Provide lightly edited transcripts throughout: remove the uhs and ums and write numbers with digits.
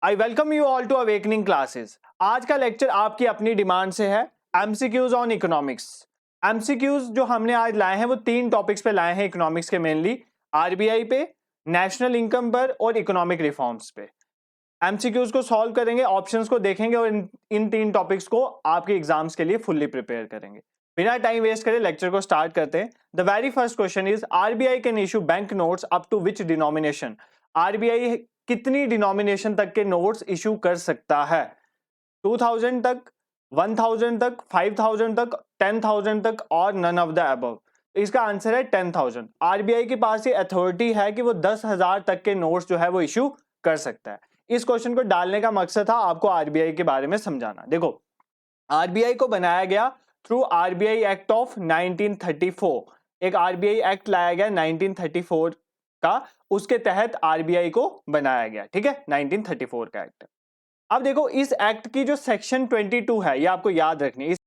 I welcome you all to awakening classes. आज का lecture आपकी अपनी डिमांड से है एमसीक्यूज ऑन इकोनॉमिक्स। एमसीक्यूज जो हमने आज लाए हैं वो 3 टॉपिक्स पे लाए हैं इकोनॉमिक्स के, मेनली आरबीआई पे, नेशनल इनकम पर और इकोनॉमिक रिफॉर्म्स पे। एमसीक्यूज को सॉल्व करेंगे, ऑप्शंस को देखेंगे और इन 3 टॉपिक्स को आपके एग्जाम्स के लिए फुल्ली प्रिपेयर करेंगे। बिना टाइम वेस्ट करे लेक्चर को स्टार्ट करते हैं। The very first question is RBI can issue bank notes up to which denomination. RBI कितनी डिनोमिनेशन तक के नोट्स इशू कर सकता है? 2000 तक, 1000 तक, 5000 तक, 10,000 तक और नन ऑफ द अबव। इसका आंसर है 10,000। आरबीआई के पास ये अथॉरिटी है कि वो 10,000 तक के नोट्स जो है वो इशू कर सकता है। इस क्वेश्चन को डालने का मकसद था आपको आरबीआई के बारे में समझाना। देखो, आरबीआई को बनाया गया थ्रू आरबीआई एक्ट ऑफ 1934। एक आरबीआई एक्ट लाया गया 1934 का, उसके तहत आरबीआई को बनाया गया। ठीक है, 1934 का एक्ट। अब देखो, इस एक्ट की जो सेक्शन 22 है, ये आपको याद रखनी है। इस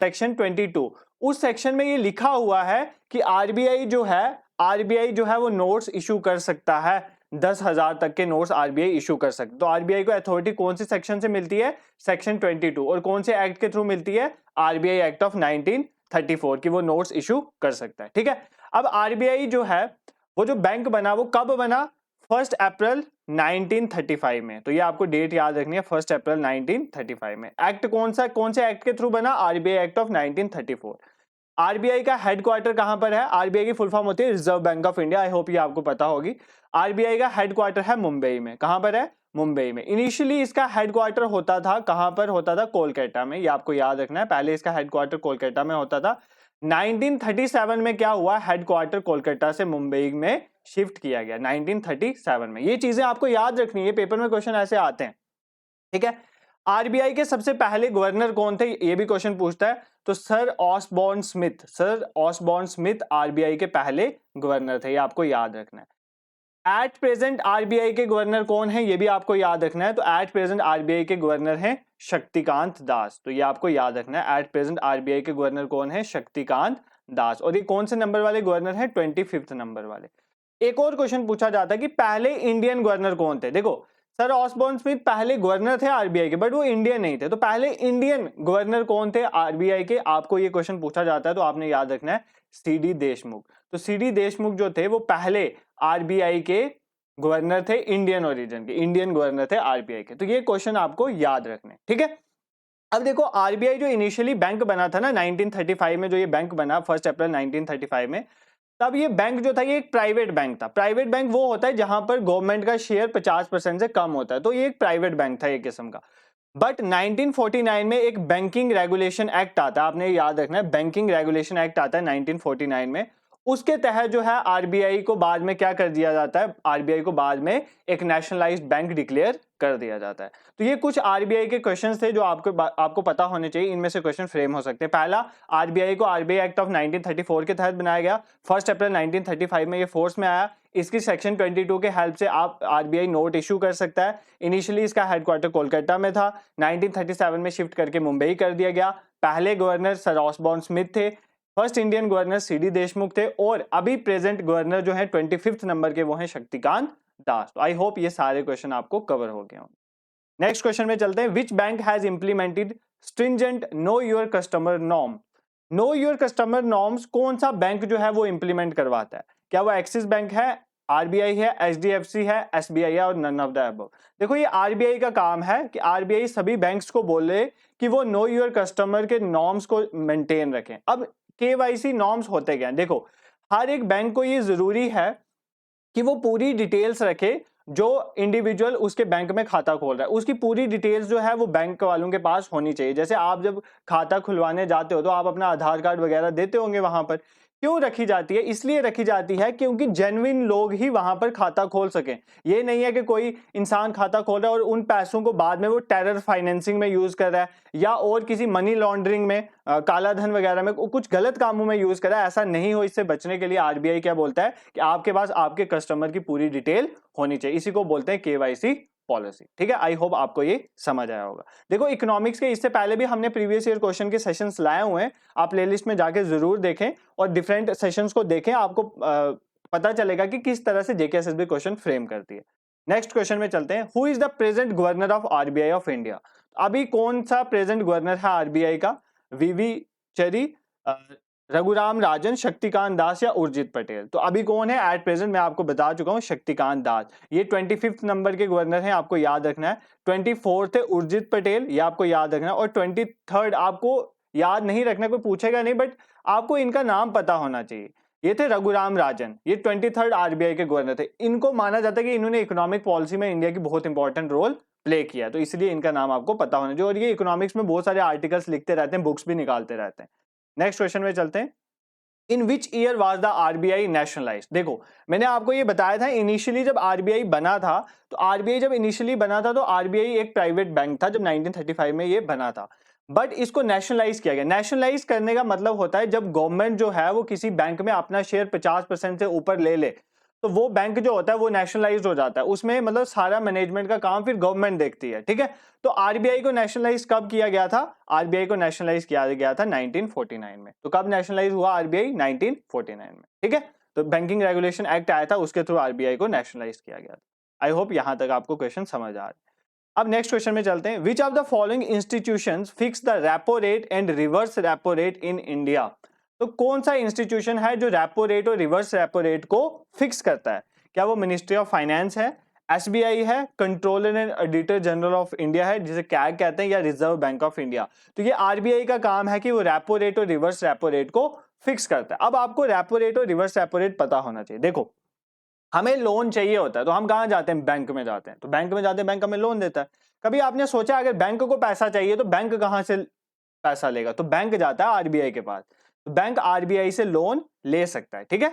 सेक्शन 22, उस सेक्शन में ये लिखा हुआ है कि आरबीआई जो है वो नोट्स इशू कर सकता है। 10,000 तक के नोट्स आरबीआई इशू कर सकते। तो आरबीआई को अथॉरिटी कौन सी सेक्शन से मिलती है? सेक्शन 22। और कौन से एक्ट के थ्रू मिलती है? आरबीआई एक्ट ऑफ 1934 की वो नोट्स इशू कर सकता है। ठीक है, अब आरबीआई जो है वो जो बैंक बना वो कब बना? 1 अप्रैल 1935 में। तो ये आपको डेट याद रखनी है, 1 अप्रैल 1935 में। एक्ट कौन से एक्ट के थ्रू बना? RBI act of 1934। आरबीआई का हेडक्वार्टर कहां पर है? आरबीआई की फुल फॉर्म होती है reserve bank of India. I hope ये आपको पता होगी। आरबीआई का हेडक्वार्टर है मुंबई में। कहां पर है? मुंबई में। इनिशियली इसका हेडक्वार्टर होता था, कहां पर होता था? कोलकाता में। ये आपको याद रखना है, पहले इसका हेडक्वार्टर कोलकाता में होता था। 1937 में क्या हुआ? हेडक्वार्टर कोलकाता से मुंबई में शिफ्ट किया गया 1937 में। ये चीजें आपको याद रखनी है, पेपर में क्वेश्चन ऐसे आते हैं। ठीक है, आरबीआई के सबसे पहले गवर्नर कौन थे? ये भी क्वेश्चन पूछता है। तो सर ऑसबॉर्न स्मिथ आरबीआई के पहले गवर्नर थे, ये आपको याद रखना है। एट प्रेजेंट आरबीआई के गवर्नर कौन है? ये भी आपको याद रखना है। तो एट प्रेजेंट आरबीआई के गवर्नर हैं शक्तिकांत दास। तो ये आपको याद रखना है, एट प्रेजेंट आरबीआई के गवर्नर कौन है? शक्तिकांत दास। और ये कौन से नंबर वाले गवर्नर हैं? 25th नंबर वाले। एक और क्वेश्चन पूछा जाता है कि पहले इंडियन गवर्नर कौन थे? देखो, सर ऑसबॉर्न स्मिथ पहले गवर्नर थे आरबीआई के, बट वो इंडियन नहीं थे। तो पहले इंडियन गवर्नर कौन थे आरबीआई के? आपको ये क्वेश्चन पूछा जाता है तो आपने याद रखना है सीडी देशमुख। तो सीडी देशमुख जो थे वो पहले आरबीआई के गवर्नर थे, इंडियन ओरिजिन के, इंडियन गवर्नर थे आरबीआई के। तो ये क्वेश्चन आपको याद रखने। ठीक है, अब देखो, आरबीआई जो इनिशियली बैंक बना था ना 1935 में, जो ये बैंक बना 1 अप्रैल 1935 में, तब ये बैंक जो था ये एक प्राइवेट बैंक था। प्राइवेट बैंक वो होता है जहां पर गवर्नमेंट का शेयर 50% से कम होता है। तो ये एक प्राइवेट बैंक था एक किस्म का। बट 1949 में एक बैंकिंग रेगुलेशन एक्ट आता है, आपने याद रखना है, बैंकिंग रेगुलेशन एक्ट आता है 1949 में। उसके तहत जो है आरबीआई को बाद में क्या कर दिया जाता है? आरबीआई को बाद में एक नेशनलाइज्ड बैंक डिक्लेयर कर दिया जाता है। तो ये कुछ आरबीआई के क्वेश्चंस थे जो आपको पता होने चाहिए। इनमें से क्वेश्चन फ्रेम हो सकते हैं। पहला, आरबीआई को आरबीआई एक्ट ऑफ 1934 के तहत बनाया गया। 1 अप्रैल 1935 में ये फोर्स में आया। इसकी सेक्शन 22 के हेल्प से आप आरबीआई नोट इशू कर सकता है। इनिशियली इसका हेडक्वार्टर कोलकाता में था, 1937 में शिफ्ट करके मुंबई कर दिया गया। पहले गवर्नर सर ऑसबॉर्न स्मिथ थे, first Indian governor CD Deshmukh थे, और अभी प्रेजेंट गवर्नर जो है 25th नंबर के वो हैं शक्तिकांत दास। तो आई होप ये सारे क्वेश्चन आपको कवर हो गए होंगे। नेक्स्ट क्वेश्चन में चलते हैं। Which bank has implemented stringent know your customer norm? Know your customer norms कौन सा बैंक जो है वो इंप्लीमेंट करवाता है? क्या वो एक्सिस बैंक है, आरबीआई है, एचडीएफसी है, एसबीआई है, और नन ऑफ द अबव? देखो, ये आरबीआई का काम है कि आरबीआई सभी बैंक्स को बोले कि वो नो योर कस्टमर के नॉर्म्स को मेंटेन रखें। अब केवाईसी नॉर्म्स होते क्या? देखो, हर एक बैंक को ये जरूरी है कि वो पूरी डिटेल्स रखे। जो इंडिविजुअल उसके बैंक में खाता खोल रहा है उसकी पूरी डिटेल्स जो है वो बैंक वालों के पास होनी चाहिए। जैसे आप जब खाता खुलवाने जाते हो तो आप अपना आधार कार्ड वगैरह देते होंगे वहां पर। क्यों रखी जाती है? इसलिए रखी जाती है क्योंकि जेन्युइन लोग ही वहां पर खाता खोल सकें। ये नहीं है कि कोई इंसान खाता खोल रहा है और उन पैसों को बाद में वो टेरर फाइनेंसिंग में यूज कर रहा है या और किसी मनी लॉन्ड्रिंग में, काला धन वगैरह में, कुछ गलत कामों में यूज कर रहा है। ऐसा नहीं हो, इससे बचने के लिए आरबीआई क्या बोलता है कि आपके पास आपके कस्टमर की पूरी डिटेल होनी चाहिए। इसी को बोलते हैं केवाईसी पॉलिसी। ठीक है, आई होप आपको ये समझ आया होगा। देखो, इकोनॉमिक्स के इससे पहले भी हमने प्रीवियस ईयर क्वेश्चन के सेशंस लाए हुए हैं, आप प्लेलिस्ट में जाके जरूर देखें और डिफरेंट सेशंस को देखें। आपको पता चलेगा कि किस तरह से जेके एसएसबी क्वेश्चन फ्रेम करती है। नेक्स्ट क्वेश्चन में चलते हैं, who is the present governor of RBI of India. अभी कौन सा प्रेजेंट गवर्नर है आरबीआई का, वीवी चरी, रघुराम राजन, शक्तिकांत दास या उर्जित पटेल। तो अभी कौन है एट प्रेजेंट, मैं आपको बता चुका हूं, शक्तिकांत दास। ये 25th नंबर के गवर्नर हैं, आपको याद रखना है। 24th है उर्जित पटेल, ये आपको याद रखना है। और 23rd आपको याद नहीं रखना, कोई पूछेगा नहीं, बट आपको इनका नाम पता होना चाहिए। ये थे रघुराम राजन, ये 23rd आरबीआई के गवर्नर थे। इनको माना जाता है कि इन्होंने इकोनॉमिक पॉलिसी में इंडिया की बहुत इंपॉर्टेंट रोल प्ले किया, तो इसलिए इनका नाम आपको पता होना चाहिए। और ये इकोनॉमिक्स में बहुत सारे आर्टिकल्स लिखते रहते हैं, बुक्स भी निकालते रहते हैं। नेक्स्ट क्वेश्चन में चलते हैं, in which year was the RBI nationalised. देखो मैंने आपको ये बताया था, इनिशियली जब आरबीआई बना था, तो आरबीआई जब इनिशियली बना था तो आरबीआई एक प्राइवेट बैंक था, जब 1935 में ये बना था। बट इसको नेशनलाइज किया गया। नेशनलाइज करने का मतलब होता है जब गवर्नमेंट जो है वो किसी बैंक में अपना शेयर 50% से ऊपर ले ले, तो वो बैंक जो होता है वो नेशनलाइज हो जाता है। उसमें मतलब सारा मैनेजमेंट का काम फिर गवर्नमेंट देखती है, ठीक है। तो आरबीआई को नेशनलाइज कब किया गया था, आरबीआई को नेशनलाइज किया गया था 1949 में। तो कब नेशनलाइज हुआ आरबीआई, 1949 में, ठीक है। तो बैंकिंग रेगुलेशन एक्ट आया था, उसके थ्रू आरबीआई को नेशनलाइज किया गया था। आई होप यहां तक आपको क्वेश्चन समझ आ रहा है। अब नेक्स्ट क्वेश्चन में चलते हैं, which of the following institutions fix the repo rate and reverse repo rate in India. तो कौन सा इंस्टीट्यूशन है जो रेपो रेट और रिवर्स रेपो रेट को फिक्स करता है। क्या वो मिनिस्ट्री ऑफ फाइनेंस है, एसबीआई है, controller and auditor general of India है जिसे कैग कहते हैं, या रिजर्व बैंक ऑफ इंडिया। तो ये आरबीआई का काम है कि वो रेपो रेट और रिवर्स रेपो रेट को फिक्स करता है। अब आपको रेपो रेट और रिवर्स रेपो रेट पता होना चाहिए। देखो हमें लोन चाहिए होता है तो हम कहाँ जाते हैं, बैंक में जाते हैं। तो बैंक में जाते हैं, बैंक हमें लोन देता है। कभी आपने सोचा अगर बैंक को पैसा चाहिए तो बैंक कहाँ से पैसा लेगा, तो बैंक जाता है आरबीआई के पास। तो बैंक आरबीआई से लोन ले सकता है, ठीक है।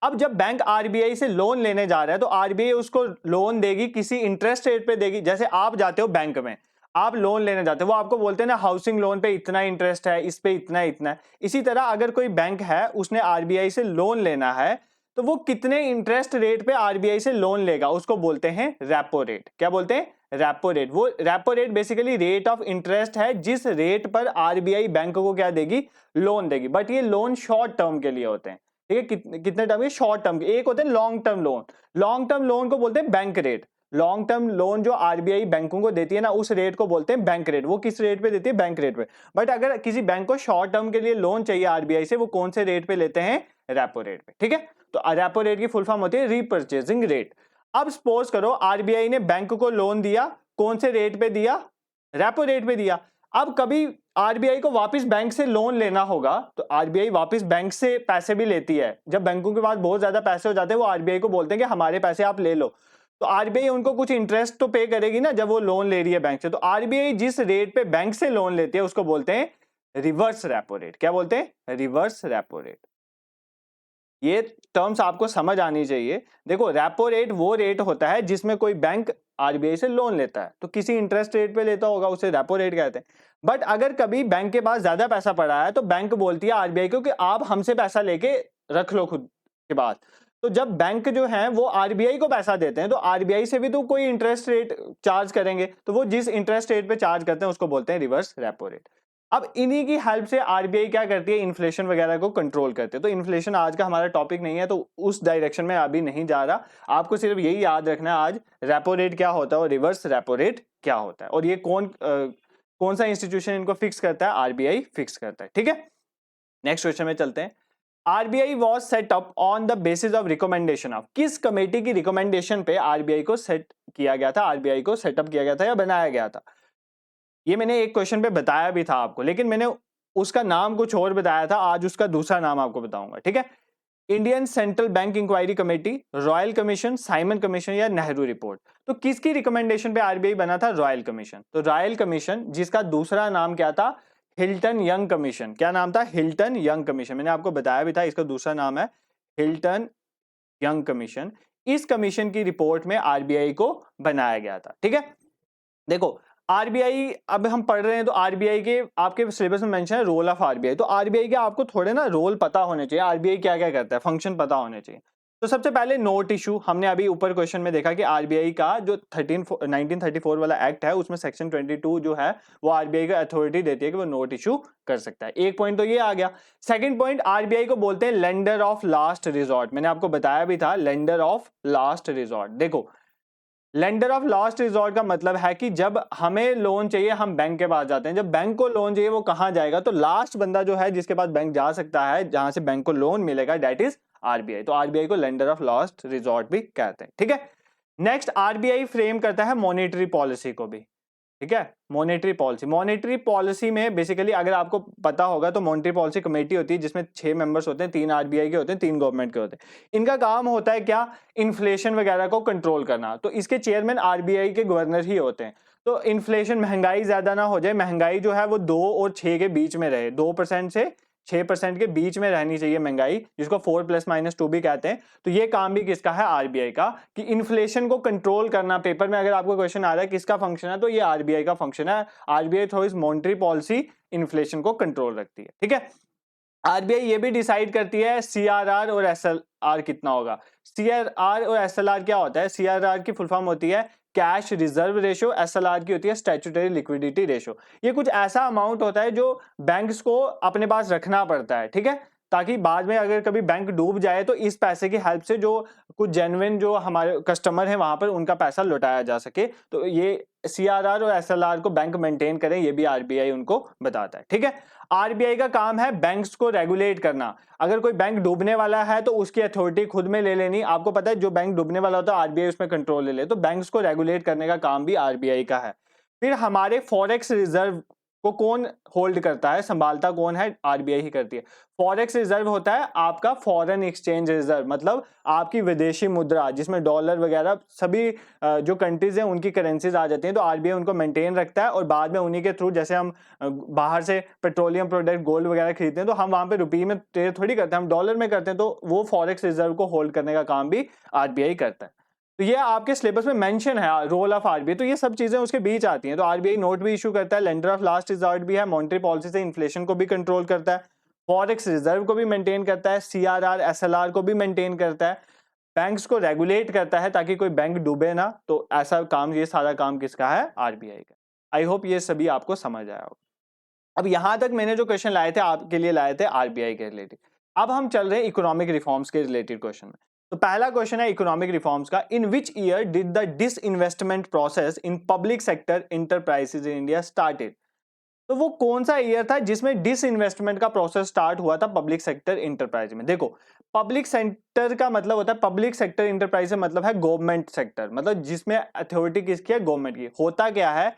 अब जब बैंक आरबीआई से लोन लेने जा रहा है तो आरबीआई उसको लोन देगी, किसी इंटरेस्ट रेट पे देगी। जैसे आप जाते हो बैंक में, आप लोन लेने जाते हो, वो आपको बोलते हैं ना हाउसिंग लोन पे इतना इंटरेस्ट है, इस पे इतना इतना। इसी तरह अगर कोई बैंक है उसने आरबीआई से लोन लेना है, तो वो कितने इंटरेस्ट रेट पे आरबीआई से लोन लेगा उसको बोलते हैं रेपो रेट। क्या बोलते हैं, रेपो रेट। वो repo rate basically rate of interest है जिस रेट पर आरबीआई बैंक को क्या देगी, लोन देगी। बट ये लोन शॉर्ट टर्म के लिए होते हैं, ठीक है। कितने टर्म के, शॉर्ट टर्म के। एक होते हैं long term loan, long term loan को बोलते हैं bank rate. Long term loan जो आरबीआई बैंकों को देती है ना, उस रेट को बोलते हैं बैंक रेट। वो किस रेट पे देती है, बैंक रेट पे। बट अगर किसी बैंक को शॉर्ट टर्म के लिए लोन चाहिए आरबीआई से, वो कौन से रेट पे लेते हैं, रेपो रेट पे, ठीक है। तो रेपो रेट की फुल फॉर्म होती है रीपर्चेजिंग रेट। अब सपोज करो आरबीआई ने बैंक को लोन दिया, कौन से रेट पे दिया, रेपो रेट पे दिया। अब कभी आरबीआई को वापस बैंक से लोन लेना होगा, तो आरबीआई वापस बैंक से पैसे भी लेती है। जब बैंकों के पास बहुत ज्यादा पैसे हो जाते हैं, वो आरबीआई को बोलते हैं कि हमारे पैसे आप ले लो। तो आरबीआई उनको कुछ इंटरेस्ट तो पे करेगी ना जब वो लोन ले रही है बैंक से। तो आरबीआई जिस रेट पे बैंक से लोन लेती है उसको बोलते हैं रिवर्स रेपो रेट। क्या बोलते हैं, रिवर्स रेपो रेट। ये टर्म्स आपको समझ आनी चाहिए। देखो रेपो रेट वो रेट होता है जिसमें कोई बैंक आरबीआई से लोन लेता है, तो किसी इंटरेस्ट रेट पे लेता होगा, उसे रेपो रेट कहते हैं। बट अगर कभी बैंक के पास ज्यादा पैसा पड़ा है तो बैंक बोलती है आरबीआई को कि आप हमसे पैसा लेके रख लो खुद के पास। तो जब बैंक जो है वो आरबीआई को पैसा देते हैं, तो आरबीआई से भी तो कोई इंटरेस्ट रेट चार्ज करेंगे, तो वो जिस इंटरेस्ट रेट पे चार्ज करते हैं उसको बोलते हैं रिवर्स रेपो रेट। अब इन्हीं की हेल्प से आरबीआई क्या करती है, इन्फ्लेशन वगैरह को कंट्रोल करते हैं। तो इन्फ्लेशन आज का हमारा टॉपिक नहीं है, तो उस डायरेक्शन में अभी नहीं जा रहा। आपको सिर्फ यही याद रखना है आज रेपो रेट क्या होता है और रिवर्स रेपो रेट क्या होता है, और ये कौन सा इंस्टीट्यूशन इनको फिक्स करता है, आरबीआई फिक्स करता है, ठीक है। नेक्स्ट क्वेश्चन में चलते हैं, RBI was set up on the basis of recommendation of, किस कमेटी की रिकमेंडेशन पे आरबीआई को सेट किया गया था, आरबीआई को सेटअप किया गया था या बनाया गया था। ये मैंने एक क्वेश्चन पे बताया भी था आपको, लेकिन मैंने उसका नाम कुछ और बताया था, आज उसका दूसरा नाम आपको बताऊंगा, ठीक है। Indian central bank inquiry committee, royal commission, Simon commission या नेहरू रिपोर्ट। तो किसकी रिकमेंडेशन पे आरबीआई बना था, रॉयल कमीशन। तो रॉयल कमीशन जिसका दूसरा नाम क्या था, हिल्टन यंग कमीशन। क्या नाम था, हिल्टन यंग कमीशन। मैंने आपको बताया भी था, इसका दूसरा नाम है हिल्टन यंग कमीशन। इस कमीशन की रिपोर्ट में आरबीआई को बनाया गया था, ठीक है। देखो आरबीआई अब हम पढ़ रहे हैं, तो आरबीआई के आपके सिलेबस में मेंशन है रोल ऑफ आरबीआई। तो आरबीआई के आपको थोड़े ना रोल पता होने चाहिए, आरबीआई क्या क्या करता है, फंक्शन पता होने चाहिए। तो सबसे पहले नोट इशू, हमने अभी ऊपर क्वेश्चन में देखा कि आरबीआई का जो 1934 वाला एक्ट है उसमें सेक्शन 22 जो है वो आरबीआई को अथॉरिटी देती है कि वो नोट इशू कर सकता है। एक पॉइंट तो ये आ गया। सेकंड पॉइंट, आरबीआई को बोलते हैं लेंडर ऑफ लास्ट रिजॉर्ट। मैंने आपको बताया भी था लेंडर ऑफ लास्ट रिजॉर्ट। देखो लेंडर ऑफ लास्ट रिजॉर्ट का मतलब है कि जब हमें लोन चाहिए हम बैंक के पास जाते हैं, जब बैंक को लोन चाहिए वो कहां जाएगा, तो लास्ट बंदा जो है जिसके पास बैंक जा सकता है, जहां से बैंक को लोन मिलेगा, डेट इज आरबीआई। तो आरबीआई को लेंडर ऑफ लास्ट रिजॉर्ट भी कहते हैं, ठीक है। नेक्स्ट, आरबीआई फ्रेम करता है मॉनेटरी पॉलिसी को भी, ठीक है। मॉनेटरी पॉलिसी में बेसिकली अगर आपको पता होगा तो मॉनेटरी पॉलिसी कमेटी होती है जिसमें 6 मेंबर्स होते हैं, 3 आरबीआई के होते हैं, 3 गवर्नमेंट के होते हैं। इनका काम होता है क्या, इन्फ्लेशन वगैरह को कंट्रोल करना। तो इसके चेयरमैन आरबीआई के गवर्नर ही होते हैं। तो इन्फ्लेशन, महंगाई ज्यादा ना हो जाए, महंगाई जो है वो 2 और 6 के बीच में रहे, 2% से 6% के बीच में रहनी चाहिए महंगाई, जिसको 4+-2 भी कहते हैं। तो ये काम भी किसका है, आरबीआई का, कि इन्फ्लेशन को कंट्रोल करना। पेपर में अगर आपको क्वेश्चन आ रहा है किसका फंक्शन है, तो ये आरबीआई का फंक्शन है। आरबीआई थ्रू इस मॉनेटरी पॉलिसी इन्फ्लेशन को कंट्रोल रखती है, ठीक है। आरबीआई ये भी डिसाइड करती है सीआरआर और एसएलआर कितना होगा। सीआरआर और एसएलआर क्या होता है, सीआरआर की फुल फॉर्म होती है कैश रिजर्व रेशियो, एसएलआर की होती है स्टैट्यूटरी लिक्विडिटी रेशियो। ये कुछ ऐसा अमाउंट होता है जो बैंक्स को अपने पास रखना पड़ता है, ठीक है, ताकि बाद में अगर कभी बैंक डूब जाए तो इस पैसे की हेल्प से जो कुछ जेन्युइन जो हमारे कस्टमर हैं वहां पर उनका पैसा लौटाया जा सके। तो ये सीआरआर और एसएलआर को बैंक मेंटेन करें, ये भी आरबीआई उनको बताता है, ठीक है। आरबीआई का काम है बैंक्स को रेगुलेट करना। अगर कोई बैंक डूबने वाला है तो उसकी अथॉरिटी खुद में ले लेनी। आपको पता है जो बैंक डूबने वाला होता है आरबीआई उसमें कंट्रोल ले ले, तो बैंक्स को रेगुलेट करने का काम भी आरबीआई का है। फिर हमारे फॉरेक्स रिजर्व को कौन होल्ड करता है, संभालता कौन है, आरबीआई ही करती है। फॉरेक्स रिजर्व होता है आपका फॉरेन एक्सचेंज रिजर्व, मतलब आपकी विदेशी मुद्रा जिसमें डॉलर वगैरह सभी जो कंट्रीज हैं उनकी करेंसीज आ जाती हैं, तो आरबीआई उनको मेंटेन रखता है। और बाद में उन्हीं के थ्रू, जैसे हम बाहर से पेट्रोलियम प्रोडक्ट, गोल्ड वगैरह खरीदते हैं तो हम वहां पे रुपये में ट्रेड थोड़ी करते हैं, हम डॉलर में करते हैं, तो वो फॉरेक्स रिजर्व को होल्ड करने का काम भी आरबीआई करता है। तो ये आपके सिलेबस में मेंशन है रोल ऑफ आरबीआई, तो ये सब चीजें उसके बीच आती हैं। तो आरबीआई नोट भी इशू करता है, लेंडर ऑफ लास्ट रिजॉर्ट भी है, मॉनेटरी पॉलिसी से इन्फ्लेशन को भी कंट्रोल करता है, फॉरेक्स रिजर्व को भी मेंटेन करता है, सीआरआर एसएलआर को भी मेंटेन करता है, बैंक्स को रेगुलेट करता है ताकि कोई बैंक डूबे ना। तो ऐसा काम, ये सारा काम किसका है, आरबीआई का। आई होप ये सभी आपको समझ आया होगा। अब यहां तक मैंने जो क्वेश्चन लाए थे आपके लिए लाए थे आरबीआई के रिलेटेड। अब हम चल रहे हैं इकोनॉमिक रिफॉर्म्स के रिलेटेड क्वेश्चन में। तो पहला क्वेश्चन है इकोनॉमिक रिफॉर्म्स का, in which year did the disinvestment process in public sector enterprises in India started. तो वो कौन सा ईयर था जिसमें डिसइन्वेस्टमेंट का प्रोसेस स्टार्ट हुआ था पब्लिक सेक्टर इंटरप्राइज में। देखो, पब्लिक सेक्टर का मतलब होता है, पब्लिक सेक्टर इंटरप्राइज से मतलब है गवर्नमेंट सेक्टर, मतलब जिसमें अथॉरिटी किसकी है, गवर्नमेंट की। होता क्या है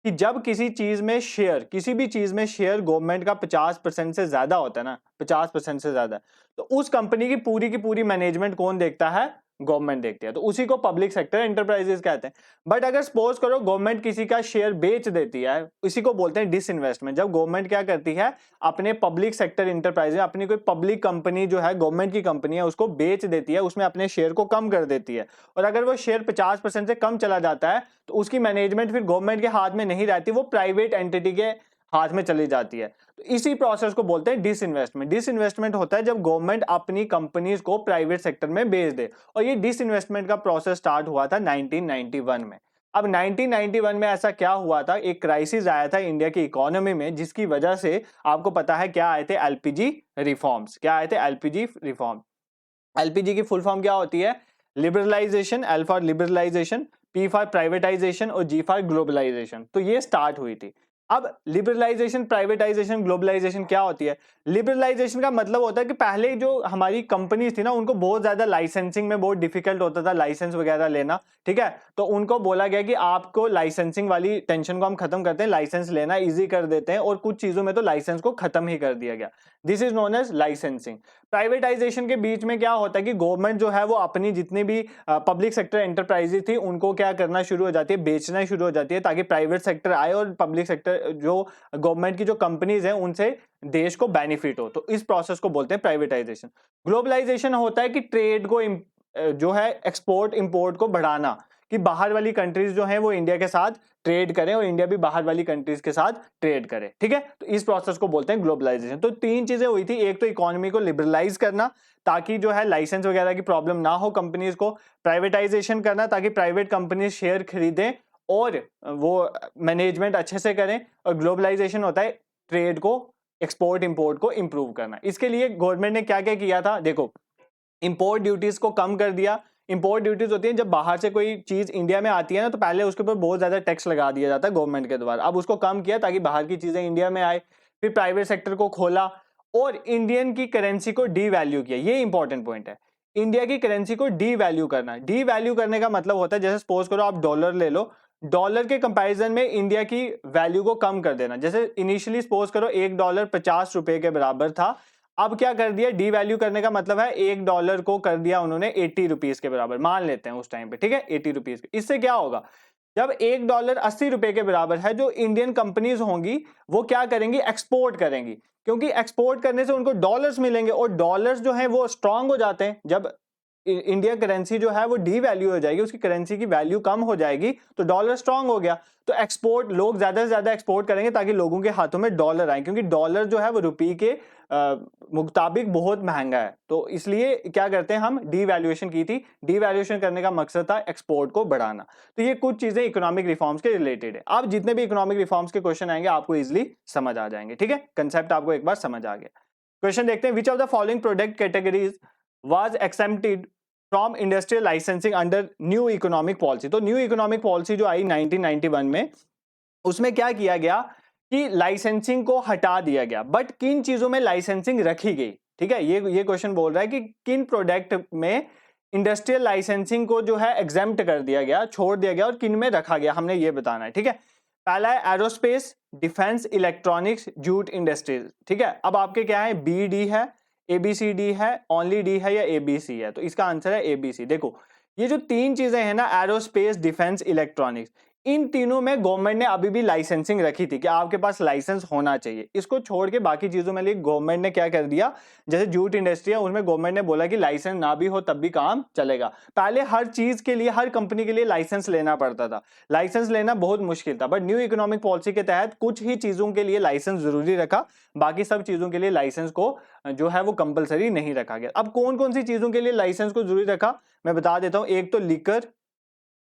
कि जब किसी चीज में शेयर, किसी भी चीज में शेयर गवर्नमेंट का 50% से ज्यादा होता है ना, 50% से ज्यादा, तो उस कंपनी की पूरी मैनेजमेंट कौन देखता है, गवर्नमेंट देखती है। तो उसी को पब्लिक सेक्टर एंटरप्राइजेस कहते हैं। बट अगर सपोज करो गवर्नमेंट किसी का शेयर बेच देती है, इसी को बोलते हैं डिसइन्वेस्टमेंट। जब गवर्नमेंट क्या करती है, अपने पब्लिक सेक्टर एंटरप्राइज में अपनी कोई पब्लिक कंपनी जो है, गवर्नमेंट की कंपनी है, उसको बेच देती है, उसमें अपने शेयर को कम कर देती है। और अगर वो शेयर 50% से कम चला जाता है तो उसकी मैनेजमेंट फिर गवर्नमेंट के हाथ में नहीं रहती, वो प्राइवेट एंटिटी के हाथ में चली जाती है। तो इसी प्रोसेस को बोलते हैं डिसइन्वेस्टमेंट। डिसइन्वेस्टमेंट होता है जब गवर्नमेंट अपनी कंपनीज को प्राइवेट सेक्टर में बेच दे। और ये डिसइन्वेस्टमेंट का प्रोसेस स्टार्ट हुआ था 1991 में। अब 1991 में ऐसा क्या हुआ था, एक क्राइसिस आया था इंडिया की इकोनॉमी में, जिसकी वजह से आपको पता है क्या आए थे, एलपीजी रिफॉर्म्स। क्या आए थे, एलपीजी रिफॉर्म। एलपीजी की फुल फॉर्म क्या होती है, liberalisation, L for liberalisation, P for privatisation और जी फॉर ग्लोबलाइजेशन। तो ये स्टार्ट हुई थी। अब लिबरलाइजेशन, प्राइवेटाइजेशन, ग्लोबलाइजेशन क्या होती है। लिबरलाइजेशन का मतलब होता है कि पहले जो हमारी कंपनीज थी ना, उनको बहुत ज्यादा लाइसेंसिंग में बहुत डिफिकल्ट होता था लाइसेंस वगैरह लेना, ठीक है। तो उनको बोला गया कि आपको लाइसेंसिंग वाली टेंशन को हम खत्म करते हैं, लाइसेंस लेना इजी कर देते हैं, और कुछ चीजों में तो लाइसेंस को खत्म ही कर दिया गया। This is known as licensing. Privatisation के बीच में क्या होता है कि गवर्नमेंट जो है वो अपनी जितनी भी पब्लिक सेक्टर एंटरप्राइजेज थी उनको क्या करना शुरू हो जाती है, बेचना शुरू हो जाती है, ताकि प्राइवेट सेक्टर आए और पब्लिक सेक्टर जो गवर्नमेंट की जो कंपनीज हैं उनसे देश को बेनिफिट हो। तो इस प्रोसेस को बोलते हैं प्राइवेटाइजेशन। ग्लोबलाइजेशन होता है कि ट्रेड को जो है एक्सपोर्ट इंपोर्ट को बढ़ाना, कि बाहर वाली कंट्रीज जो हैं वो इंडिया के साथ ट्रेड करें और इंडिया भी बाहर वाली कंट्रीज के साथ ट्रेड करे, ठीक है। तो इस प्रोसेस को बोलते हैं ग्लोबलाइजेशन। तो तीन चीजें हुई थी, एक तो इकोनॉमी को लिबरलाइज करना ताकि जो है लाइसेंस वगैरह की प्रॉब्लम ना हो कंपनीज को, प्राइवेटाइजेशन करना ताकि प्राइवेट कंपनीज शेयर खरीदें और वो मैनेजमेंट अच्छे से करें, और ग्लोबलाइजेशन होता है ट्रेड को, एक्सपोर्ट इंपोर्ट को इंप्रूव करना। इसके लिए गवर्नमेंट ने क्या क्या किया था, देखो, इंपोर्ट ड्यूटीज को कम कर दिया, इंपोर्ट ड्यूटीज होती हैं जब बाहर से कोई चीज इंडिया में आती है ना, तो पहले उसके ऊपर बहुत ज्यादा टैक्स लगा दिया जाता है गवर्नमेंट के द्वारा। अब उसको कम किया ताकि बाहर की चीजें इंडिया में आए, फिर प्राइवेट सेक्टर को खोला और इंडियन की करेंसी को डी वैल्यू किया। ये इंपॉर्टेंट पॉइंट है, इंडिया की करेंसी को डी वैल्यू करना। डी वैल्यू करने का मतलब होता है, जैसे सपोज करो आप डॉलर ले लो, डॉलर के कंपैरिजन में इंडिया की वैल्यू को कम कर देना। जैसे इनिशियली सपोज करो $1 50 के बराबर था, अब क्या कर दिया, डी वैल्यू करने का मतलब है $1 को कर दिया उन्होंने 80 रुपीज के बराबर, मान लेते हैं उस टाइम पे, ठीक है, 80 रुपीज। इससे क्या होगा, जब $1 80 के बराबर है, जो इंडियन कंपनीज होंगी वो क्या करेंगी, एक्सपोर्ट करेंगी, क्योंकि एक्सपोर्ट करने से उनको डॉलर्स मिलेंगे और डॉलर्स जो है वो स्ट्रांग हो जाते हैं। जब इंडिया करेंसी जो है वो डी वैल्यू हो जाएगी, उसकी करेंसी की वैल्यू कम हो जाएगी, तो डॉलर स्ट्रांग हो गया, तो एक्सपोर्ट, लोग ज्यादा से ज्यादा एक्सपोर्ट करेंगे ताकि लोगों के हाथों में डॉलर आए, क्योंकि डॉलर जो है वो रुपये के मुताबिक बहुत महंगा है। तो इसलिए क्या करते हैं, हम डी वैल्यूएशन की थी। डी वैल्यूएशन करने का मकसद था एक्सपोर्ट को बढ़ाना। तो ये कुछ चीजें इकोनॉमिक रिफॉर्म्स के रिलेटेड है। अब जितने भी इकोनॉमिक रिफॉर्म्स के क्वेश्चन आएंगे आपको इजिली समझ आ जाएंगे, ठीक है, कंसेप्ट आपको एक बार समझ आ गया। क्वेश्चन देखते हैं, which of the following product categories was exempted from industrial licensing under new economic policy. तो न्यू इकोनॉमिक पॉलिसी जो आई 1991 में, उसमें क्या किया गया कि लाइसेंसिंग को हटा दिया गया, बट किन चीजों में लाइसेंसिंग रखी गई, ठीक है। ये क्वेश्चन बोल रहा है कि किन प्रोडक्ट में इंडस्ट्रियल लाइसेंसिंग को जो है एग्जेम्प्ट कर दिया गया, छोड़ दिया गया, और किन में रखा गया, हमने ये बताना है, ठीक है। पहला है aerospace, defence, electronics, jute industries, ठीक है। अब आपके क्या है, बी डी है, ABCD है, ओनली डी है या ABC है, तो इसका आंसर है ABC। देखो ये जो तीन चीजें हैं ना, एरोस्पेस, डिफेंस, इलेक्ट्रॉनिक्स, इन तीनों में गवर्नमेंट ने अभी भी लाइसेंसिंग रखी थी कि आपके पास लाइसेंस होना चाहिए। इसको छोड़ के बाकी चीजों में लिए गवर्नमेंट ने क्या कर दिया, जैसे जूट इंडस्ट्री है उनमें गवर्नमेंट ने बोला कि लाइसेंस ना भी हो तब भी काम चलेगा। पहले हर चीज के लिए, हर कंपनी के लिए लाइसेंस लेना पड़ता था, लाइसेंस लेना बहुत मुश्किल था, बट न्यू इकोनॉमिक पॉलिसी के तहत कुछ ही चीजों के लिए लाइसेंस जरूरी रखा, बाकी सब चीजों के लिए लाइसेंस को जो है वो कंपलसरी नहीं रखा गया। अब कौन कौन सी चीजों के लिए लाइसेंस को जरूरी रखा, मैं बता देता हूं। एक तो लिकर,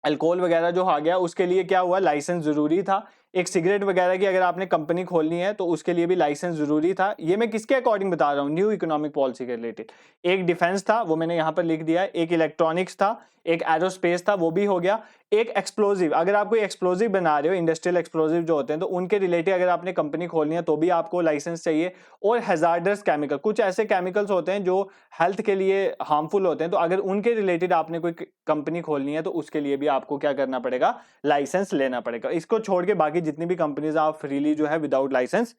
अल्कोहल वगैरह जो आ गया, उसके लिए क्या हुआ, लाइसेंस जरूरी था। एक सिगरेट वगैरह की अगर आपने कंपनी खोलनी है तो उसके लिए भी लाइसेंस जरूरी था। ये मैं किसके अकॉर्डिंग बता रहा हूँ, न्यू इकोनॉमिक पॉलिसी के रिलेटेड। एक डिफेंस था, वो मैंने यहाँ पर लिख दिया है, एक इलेक्ट्रॉनिक्स था, एक एरोस्पेस था, वो भी हो गया। एक एक्सप्लोजिव, अगर आप कोई एक्सप्लोजिव बना रहे हो, इंडस्ट्रियल एक्सप्लोजिव जो होते हैं, तो उनके रिलेटेड अगर आपने कंपनी खोलनी है तो भी आपको लाइसेंस चाहिए। और हैजार्डस केमिकल, कुछ ऐसे केमिकल्स होते हैं जो हेल्थ के लिए हार्मफुल होते हैं, तो अगर उनके रिलेटेड आपने कोई कंपनी खोलनी है तो उसके लिए भी आपको क्या करना पड़ेगा, लाइसेंस लेना पड़ेगा। इसको छोड़ के बाकी जितनी भी कंपनीज आप फ्रीली जो है विदाउट लाइसेंस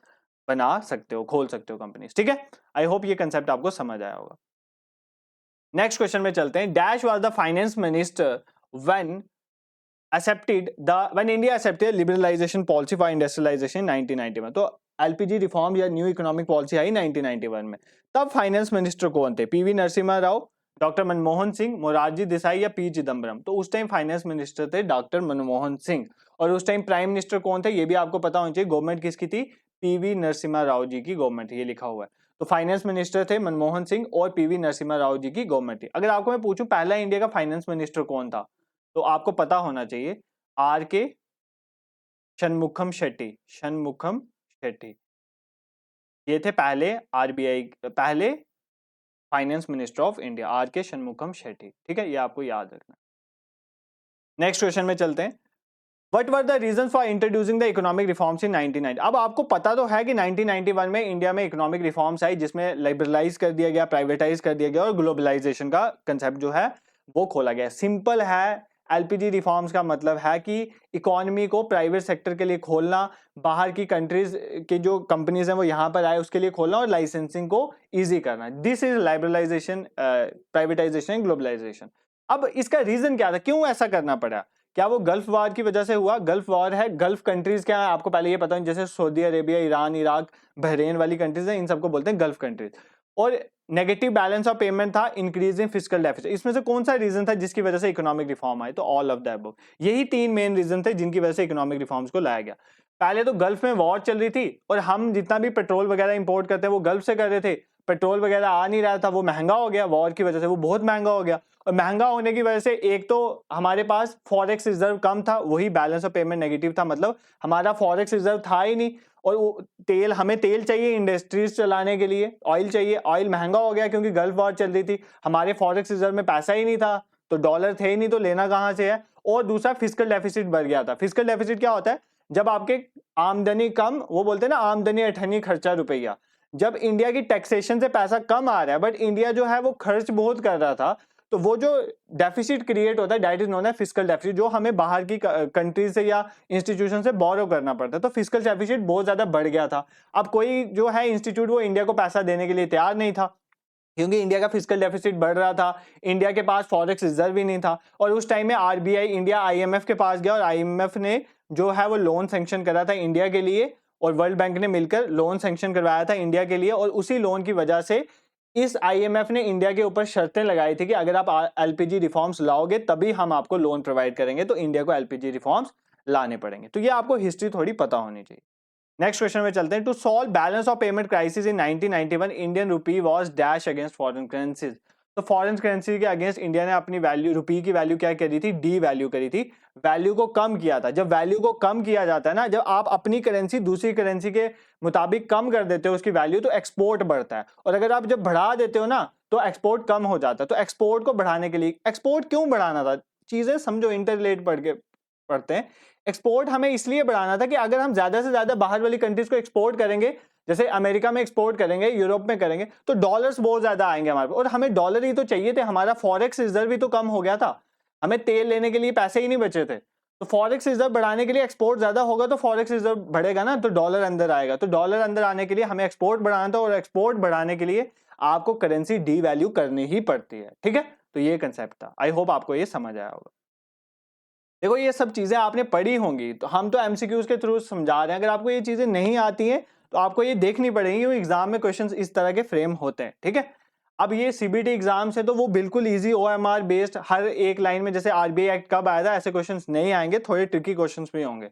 बना सकते हो, खोल सकते हो कंपनीज, ठीक है। आई होप ये कंसेप्ट आपको समझ आया होगा। नेक्स्ट क्वेश्चन में चलते हैं, dash was the finance minister when India accepted liberalisation policy for industrialisation 1991। तो LPG रिफॉर्म या न्यू इकोनॉमिक पॉलिसी आई 1991 में, तब फाइनेंस मिनिस्टर कौन थे, PV नरसिम्हा राव, डॉक्टर मनमोहन सिंह, मोरारजी देसाई या P चिदम्बरम। तो उस टाइम फाइनेंस मिनिस्टर थे डॉक्टर मनमोहन सिंह, और उस टाइम प्राइम मिनिस्टर कौन थे ये भी आपको पता होना चाहिए। गवर्नमेंट किसकी थी, PV नरसिम्हा राव जी की गवर्नमेंट, ये लिखा हुआ है। तो फाइनेंस मिनिस्टर थे मनमोहन सिंह और PV नरसिम्हा राव जी की गवर्नमेंट थी। अगर आपको मैं पूछूं पहला इंडिया का फाइनेंस मिनिस्टर कौन था, तो आपको पता होना चाहिए RK षणमुखम शेट्टी, षणमुखम शेट्टी, ये थे पहले RBI, पहले finance minister of India, RK Shanmukham Shetty, ठीक है, ये आपको याद रखना। नेक्स्ट क्वेश्चन में चलते हैं, What were the reasons for introducing the economic reforms in 1990? अब आपको पता तो है कि 1991 में इंडिया में इकोनॉमिक रिफॉर्म्स आई, जिसमें लिबरलाइज कर दिया गया, प्राइवेटाइज कर दिया गया और ग्लोबलाइजेशन का कंसेप्ट जो है वो खोला गया। सिंपल है, LPG रिफॉर्म्स का मतलब है कि इकोनॉमी को प्राइवेट सेक्टर के लिए खोलना, बाहर की कंट्रीज की जो कंपनीज हैं वो यहाँ पर आए उसके लिए खोलना और लाइसेंसिंग को ईजी करना। This is liberalisation, privatisation, globalisation. अब इसका रीजन क्या था, क्यों ऐसा करना पड़ा, क्या वो गल्फ वार की वजह से हुआ? गल्फ वार है, गल्फ कंट्रीज क्या है आपको पहले ये पता है, जैसे Saudi Arabia, Iran, Iraq, Bahrain वाली कंट्रीज है, इन सबको बोलते हैं गल्फ कंट्रीज। और नेगेटिव बैलेंस ऑफ पेमेंट था, इंक्रीज इन फिस्कल डेफिसिट। इसमें से कौन सा रीजन था जिसकी वजह से इकोनॉमिक रिफॉर्म आए? तो ऑल ऑफ द अबव, यही तीन मेन रीजन थे जिनकी वजह से इकोनॉमिक रिफॉर्म्स को लाया गया। पहले तो गल्फ में वॉर चल रही थी और हम जितना भी पेट्रोल वगैरह इंपोर्ट करते हैं वो गल्फ से कर रहे थे, पेट्रोल वगैरह आ नहीं रहा था, वो महंगा हो गया, वॉर की वजह से वो बहुत महंगा हो गया। और महंगा होने की वजह से एक तो हमारे पास फॉरेक्स रिजर्व कम था, वही बैलेंस ऑफ पेमेंट नेगेटिव था, मतलब हमारा फॉरेक्स रिजर्व था ही नहीं। और वो तेल, हमें तेल चाहिए इंडस्ट्रीज चलाने के लिए, ऑयल चाहिए, ऑयल महंगा हो गया क्योंकि गल्फ वॉर चल रही थी, हमारे फॉरेक्स रिजर्व में पैसा ही नहीं था, तो डॉलर थे ही नहीं तो लेना कहां से है। और दूसरा फिस्कल डेफिसिट बढ़ गया था। फिस्कल डेफिसिट क्या होता है, जब आपके आमदनी कम, वो बोलते हैं ना आमदनी अठन्नी खर्चा रुपया, जब इंडिया की टैक्सेशन से पैसा कम आ रहा है बट इंडिया जो है वो खर्च बहुत कर रहा था, तो वो जो डेफिसिट क्रिएट होता है that is known as fiscal deficit, जो हमें बाहर की कंट्री से या इंस्टीट्यूशन से बोरो करना पड़ता है। तो फिस्कल डेफिसिट बहुत ज्यादा बढ़ गया था। अब कोई जो है इंस्टीट्यूट वो इंडिया को पैसा देने के लिए तैयार नहीं था, क्योंकि इंडिया का फिस्कल डेफिसिट बढ़ रहा था, इंडिया के पास फॉरेक्स रिजर्व भी नहीं था। और उस टाइम में आरबीआई इंडिया आईएमएफ के पास गया और आईएमएफ ने जो है वो लोन सैंक्शन करा था इंडिया के लिए, और वर्ल्ड बैंक ने मिलकर लोन सैंक्शन करवाया था इंडिया के लिए। और उसी लोन की वजह से इस आईएमएफ ने इंडिया के ऊपर शर्तें लगाई थी कि अगर आप एलपीजी रिफॉर्म्स लाओगे तभी हम आपको लोन प्रोवाइड करेंगे, तो इंडिया को एलपीजी रिफॉर्म्स लाने पड़ेंगे। तो ये आपको हिस्ट्री थोड़ी पता होनी चाहिए। नेक्स्ट क्वेश्चन में चलते हैं। To solve balance of payment crisis in 1991 Indian rupee was dash against foreign currencies. तो फॉरेन करेंसी के अगेंस्ट इंडिया ने अपनी वैल्यू, रूपी की वैल्यू क्या करी थी, डी वैल्यू करी थी, वैल्यू को कम किया था। जब वैल्यू को कम किया जाता है ना, जब आप अपनी करेंसी दूसरी करेंसी के मुताबिक कम कर देते हो उसकी वैल्यू, तो एक्सपोर्ट बढ़ता है। और अगर आप जब बढ़ा देते हो ना तो एक्सपोर्ट कम हो जाता है। तो एक्सपोर्ट को बढ़ाने के लिए, एक्सपोर्ट क्यों बढ़ाना था, चीजें समझो, इंटर रिलेट पढ़ते हैं। एक्सपोर्ट हमें इसलिए बढ़ाना था कि अगर हम ज्यादा से ज्यादा बाहर वाली कंट्रीज को एक्सपोर्ट करेंगे, जैसे अमेरिका में एक्सपोर्ट करेंगे, यूरोप में करेंगे, तो डॉलर्स बहुत ज्यादा आएंगे हमारे पास। और हमें डॉलर ही तो चाहिए थे, हमारा फॉरेक्स रिजर्व भी तो कम हो गया था, हमें तेल लेने के लिए पैसे ही नहीं बचे थे। तो फॉरेक्स रिजर्व बढ़ाने के लिए एक्सपोर्ट ज्यादा होगा तो फॉरेक्स रिजर्व बढ़ेगा ना, तो डॉलर अंदर आएगा। तो डॉलर अंदर आने के लिए हमें एक्सपोर्ट बढ़ाना था, और एक्सपोर्ट बढ़ाने के लिए आपको करेंसी डी वैल्यू करनी ही पड़ती है। ठीक है, तो ये कंसेप्ट था। आई होप आपको ये समझ आया होगा। देखो ये सब चीजें आपने पढ़ी होंगी, तो हम तो एमसीक्यूज के थ्रू समझा रहे हैं। अगर आपको ये चीजें नहीं आती हैं तो आपको ये देखनी पड़ेगी, क्योंकि एग्जाम में क्वेश्चंस इस तरह के फ्रेम होते हैं। ठीक है, अब ये सीबीटी एग्जाम से तो वो बिल्कुल इजी ओएमआर बेस्ड, हर एक लाइन में जैसे आरबीआई एक्ट कब आया था ऐसे क्वेश्चंस नहीं आएंगे, थोड़े ट्रिकी क्वेश्चंस भी होंगे।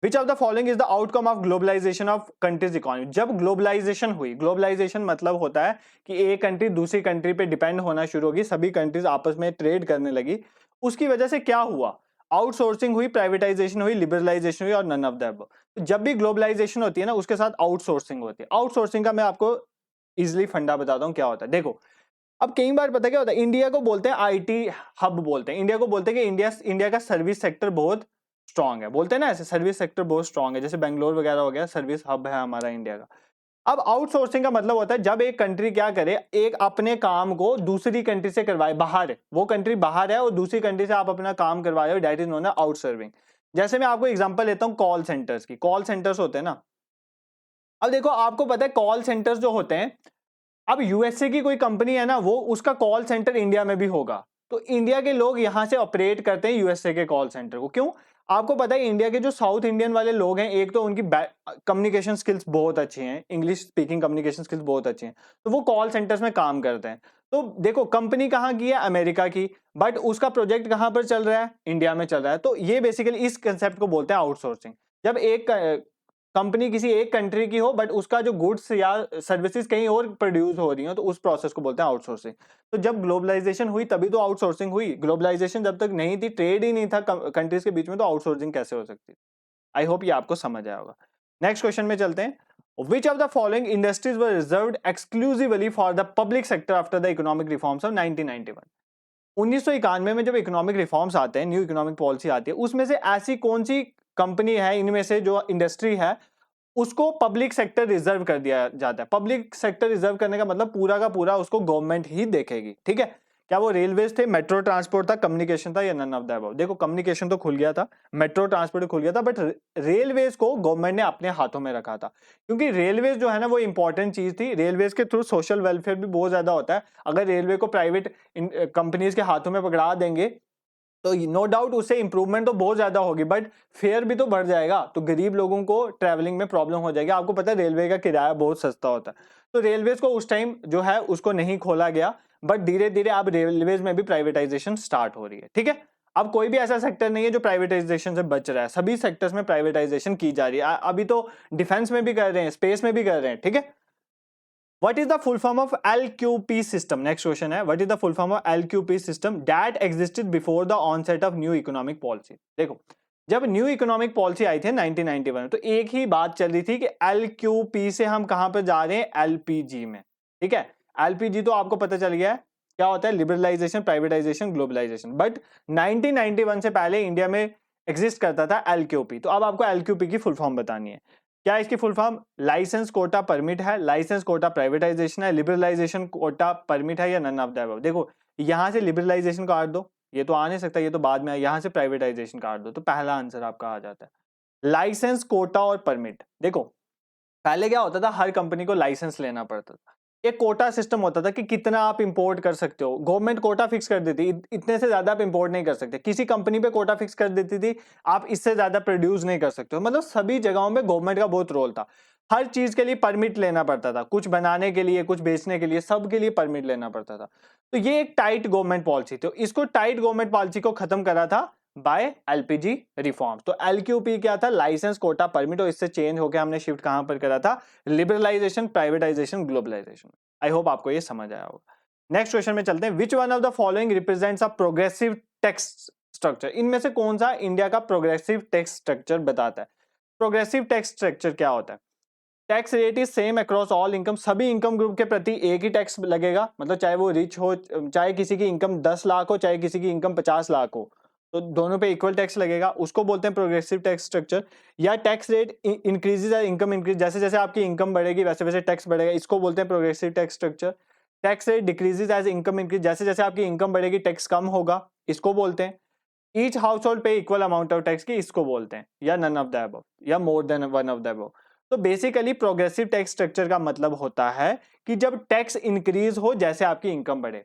Which of the following is the outcome of globalisation of countries economy. जब ग्लोबलाइजेशन हुई, ग्लोबलाइजेशन मतलब होता है कि एक कंट्री दूसरी कंट्री पे डिपेंड होना शुरू होगी, सभी कंट्रीज आपस में ट्रेड करने लगी, उसकी वजह से क्या हुआ, आउटसोर्सिंग हुई, प्राइवेटाइजेशन हुई, लिबरलाइजेशन हुई, और नन ऑफ द अबव। जब भी ग्लोबलाइजेशन होती है ना उसके साथ आउटसोर्सिंग होती है। आउटसोर्सिंग का मैं आपको इजिली फंडा बताता हूँ क्या होता है। देखो अब कई बार पता क्या होता है, इंडिया को बोलते हैं आईटी हब बोलते हैं, इंडिया को बोलते हैं कि इंडिया का सर्विस सेक्टर बहुत स्ट्रांग है, बोलते हैं ना ऐसे, सर्विस सेक्टर बहुत स्ट्रांग है, जैसे बेंगलोर वगैरह हो गया, सर्विस हब है हमारा इंडिया का। अब आउटसोर्सिंग का मतलब होता है जब एक कंट्री क्या करे, एक अपने काम को दूसरी कंट्री से करवाए, बाहर है वो कंट्री, बाहर है और दूसरी कंट्री से आप अपना काम करवा रहे हो, that is known as outsourcing. जैसे मैं आपको एग्जांपल लेता हूं कॉल सेंटर्स की। कॉल सेंटर्स होते हैं ना, अब देखो आपको पता है कॉल सेंटर्स जो होते हैं, अब यूएसए की कोई कंपनी है ना, वो उसका कॉल सेंटर इंडिया में भी होगा, तो इंडिया के लोग यहां से ऑपरेट करते हैं यूएसए के कॉल सेंटर को। क्यों, आपको पता है इंडिया के जो साउथ इंडियन वाले लोग हैं, एक तो उनकी कम्युनिकेशन स्किल्स बहुत अच्छी हैं, इंग्लिश स्पीकिंग कम्युनिकेशन स्किल्स बहुत अच्छी हैं, तो वो कॉल सेंटर्स में काम करते हैं। तो देखो कंपनी कहाँ की है, अमेरिका की, बट उसका प्रोजेक्ट कहाँ पर चल रहा है, इंडिया में चल रहा है। तो ये बेसिकली इस कंसेप्ट को बोलते हैं आउटसोर्सिंग। जब एक कंपनी किसी एक कंट्री की हो बट उसका जो गुड्स या सर्विसेज कहीं और प्रोड्यूस हो रही हो, तो उस प्रोसेस को बोलते हैं आउटसोर्सिंग। तो जब ग्लोबलाइजेशन हुई तभी तो आउटसोर्सिंग हुई, ग्लोबलाइजेशन जब तक नहीं थी, ट्रेड ही नहीं था कंट्रीज के बीच में, तो आउटसोर्सिंग कैसे हो सकती। आई होप ये आपको समझ आया होगा। नेक्स्ट क्वेश्चन में चलते हैं। Which of the following industries were reserved exclusively for the public sector after the economic reforms of 1991? 1991 में जब इकोनॉमिक रिफॉर्म्स आते हैं, न्यू इकोनॉमिक पॉलिसी आती है, उसमें से ऐसी कौन सी कंपनी है, इनमें से जो इंडस्ट्री है उसको पब्लिक सेक्टर रिजर्व कर दिया जाता है। पब्लिक सेक्टर रिजर्व करने का मतलब पूरा का पूरा उसको गवर्नमेंट ही देखेगी। ठीक है, क्या वो रेलवेज थे, मेट्रो ट्रांसपोर्ट था, कम्युनिकेशन था, या नन ऑफ द अबव। देखो कम्युनिकेशन तो खुल गया था, मेट्रो ट्रांसपोर्ट खुल गया था, बट रेलवेज को गवर्नमेंट ने अपने हाथों में रखा था, क्योंकि रेलवेज जो है ना वो इंपॉर्टेंट चीज थी। रेलवेज के थ्रू सोशल वेलफेयर भी बहुत ज्यादा होता है। अगर रेलवे को प्राइवेट कंपनीज के हाथों में पकड़ा देंगे तो नो डाउट उससे इंप्रूवमेंट तो बहुत ज्यादा होगी, बट फेयर भी तो बढ़ जाएगा, तो गरीब लोगों को ट्रैवलिंग में प्रॉब्लम हो जाएगी। आपको पता है रेलवे का किराया बहुत सस्ता होता है, तो रेलवेज को उस टाइम जो है उसको नहीं खोला गया, बट धीरे धीरे अब रेलवेज में भी प्राइवेटाइजेशन स्टार्ट हो रही है। ठीक है, अब कोई भी ऐसा सेक्टर नहीं है जो प्राइवेटाइजेशन से बच रहा है, सभी सेक्टर्स में प्राइवेटाइजेशन की जा रही है। अभी तो डिफेंस में भी कर रहे हैं, स्पेस में भी कर रहे हैं। ठीक है, What is the full form of LQP system? Next question है, what is the full form of LQP system that existed before the onset of new economic policy? देखो जब न्यू इकोनॉमिक पॉलिसी आई थी 1991 में, तो एक ही बात चल रही थी कि LQP से हम कहां पर जा रहे हैं, LPG में। ठीक है, LPG तो आपको पता चल गया है क्या होता है? Liberalisation, privatisation, globalisation. बट 1991 से पहले इंडिया में एग्जिस्ट करता था LQP। तो अब आपको LQP की फुल फॉर्म बतानी है। क्या इसकी full form? Licence quota permit है, लाइसेंस कोटा प्राइवेटाइजेशन है, लिबरलाइजेशन कोटा परमिट है, या नन ऑफ द अबव। देखो यहां से लिबरलाइजेशन काट दो, ये तो आ नहीं सकता, ये तो बाद में, यहां से प्राइवेटाइजेशन काट दो, तो पहला आंसर आपका आ जाता है लाइसेंस, कोटा और परमिट। देखो पहले क्या होता था, हर कंपनी को लाइसेंस लेना पड़ता था, एक कोटा सिस्टम होता था कि कितना आप इंपोर्ट कर सकते हो, गवर्नमेंट कोटा फिक्स कर देती, इतने से ज्यादा आप इंपोर्ट नहीं कर सकते। किसी कंपनी पे कोटा फिक्स कर देती थी, आप इससे ज्यादा प्रोड्यूस नहीं कर सकते हो। मतलब सभी जगहों में गवर्नमेंट का बहुत रोल था, हर चीज के लिए परमिट लेना पड़ता था, कुछ बनाने के लिए, कुछ बेचने के लिए, सब के लिए परमिट लेना पड़ता था। तो ये एक टाइट गवर्नमेंट पॉलिसी थी। इसको टाइट गवर्नमेंट पॉलिसी को खत्म करा था बाय LPG रिफॉर्म। तो LQP क्या था? लाइसेंस कोटा परमिट, और इससे चेंज होकर हमने शिफ्ट कहां पर करा था? Liberalisation, privatisation, globalisation. I hope आपको ये समझ आया होगा। नेक्स्ट क्वेश्चन में चलते हैं। Which one of the following represents a progressive tax structure? इनमें से कौन सा इंडिया का प्रोग्रेसिव टैक्स स्ट्रक्चर बताता है? प्रोग्रेसिव टैक्स स्ट्रक्चर क्या होता है? Tax rate is same across all income, सभी इनकम ग्रुप के प्रति एक ही टैक्स लगेगा, मतलब चाहे वो रिच हो, चाहे किसी की इनकम 10 लाख हो, चाहे किसी की इनकम 50 लाख हो, तो दोनों पे इक्वल टैक्स लगेगा, उसको बोलते हैं प्रोग्रेसिव टैक्स स्ट्रक्चर। या tax rate increases as income increase, जैसे जैसे आपकी इनकम बढ़ेगी वैसे वैसे टैक्स बढ़ेगा, इसको बोलते हैं progressive tax structure. Tax rate decreases as income increase, जैसे जैसे आपकी इनकम बढ़ेगी टैक्स कम होगा, इसको बोलते हैं। ईच हाउस होल्ड पे इक्वल अमाउंट ऑफ टैक्स की, इसको बोलते हैं। या नन ऑफ द अबव, या more than one of the above. तो बेसिकली प्रोग्रेसिव टैक्स स्ट्रक्चर का मतलब होता है कि जब टैक्स इंक्रीज हो जैसे आपकी इनकम बढ़े,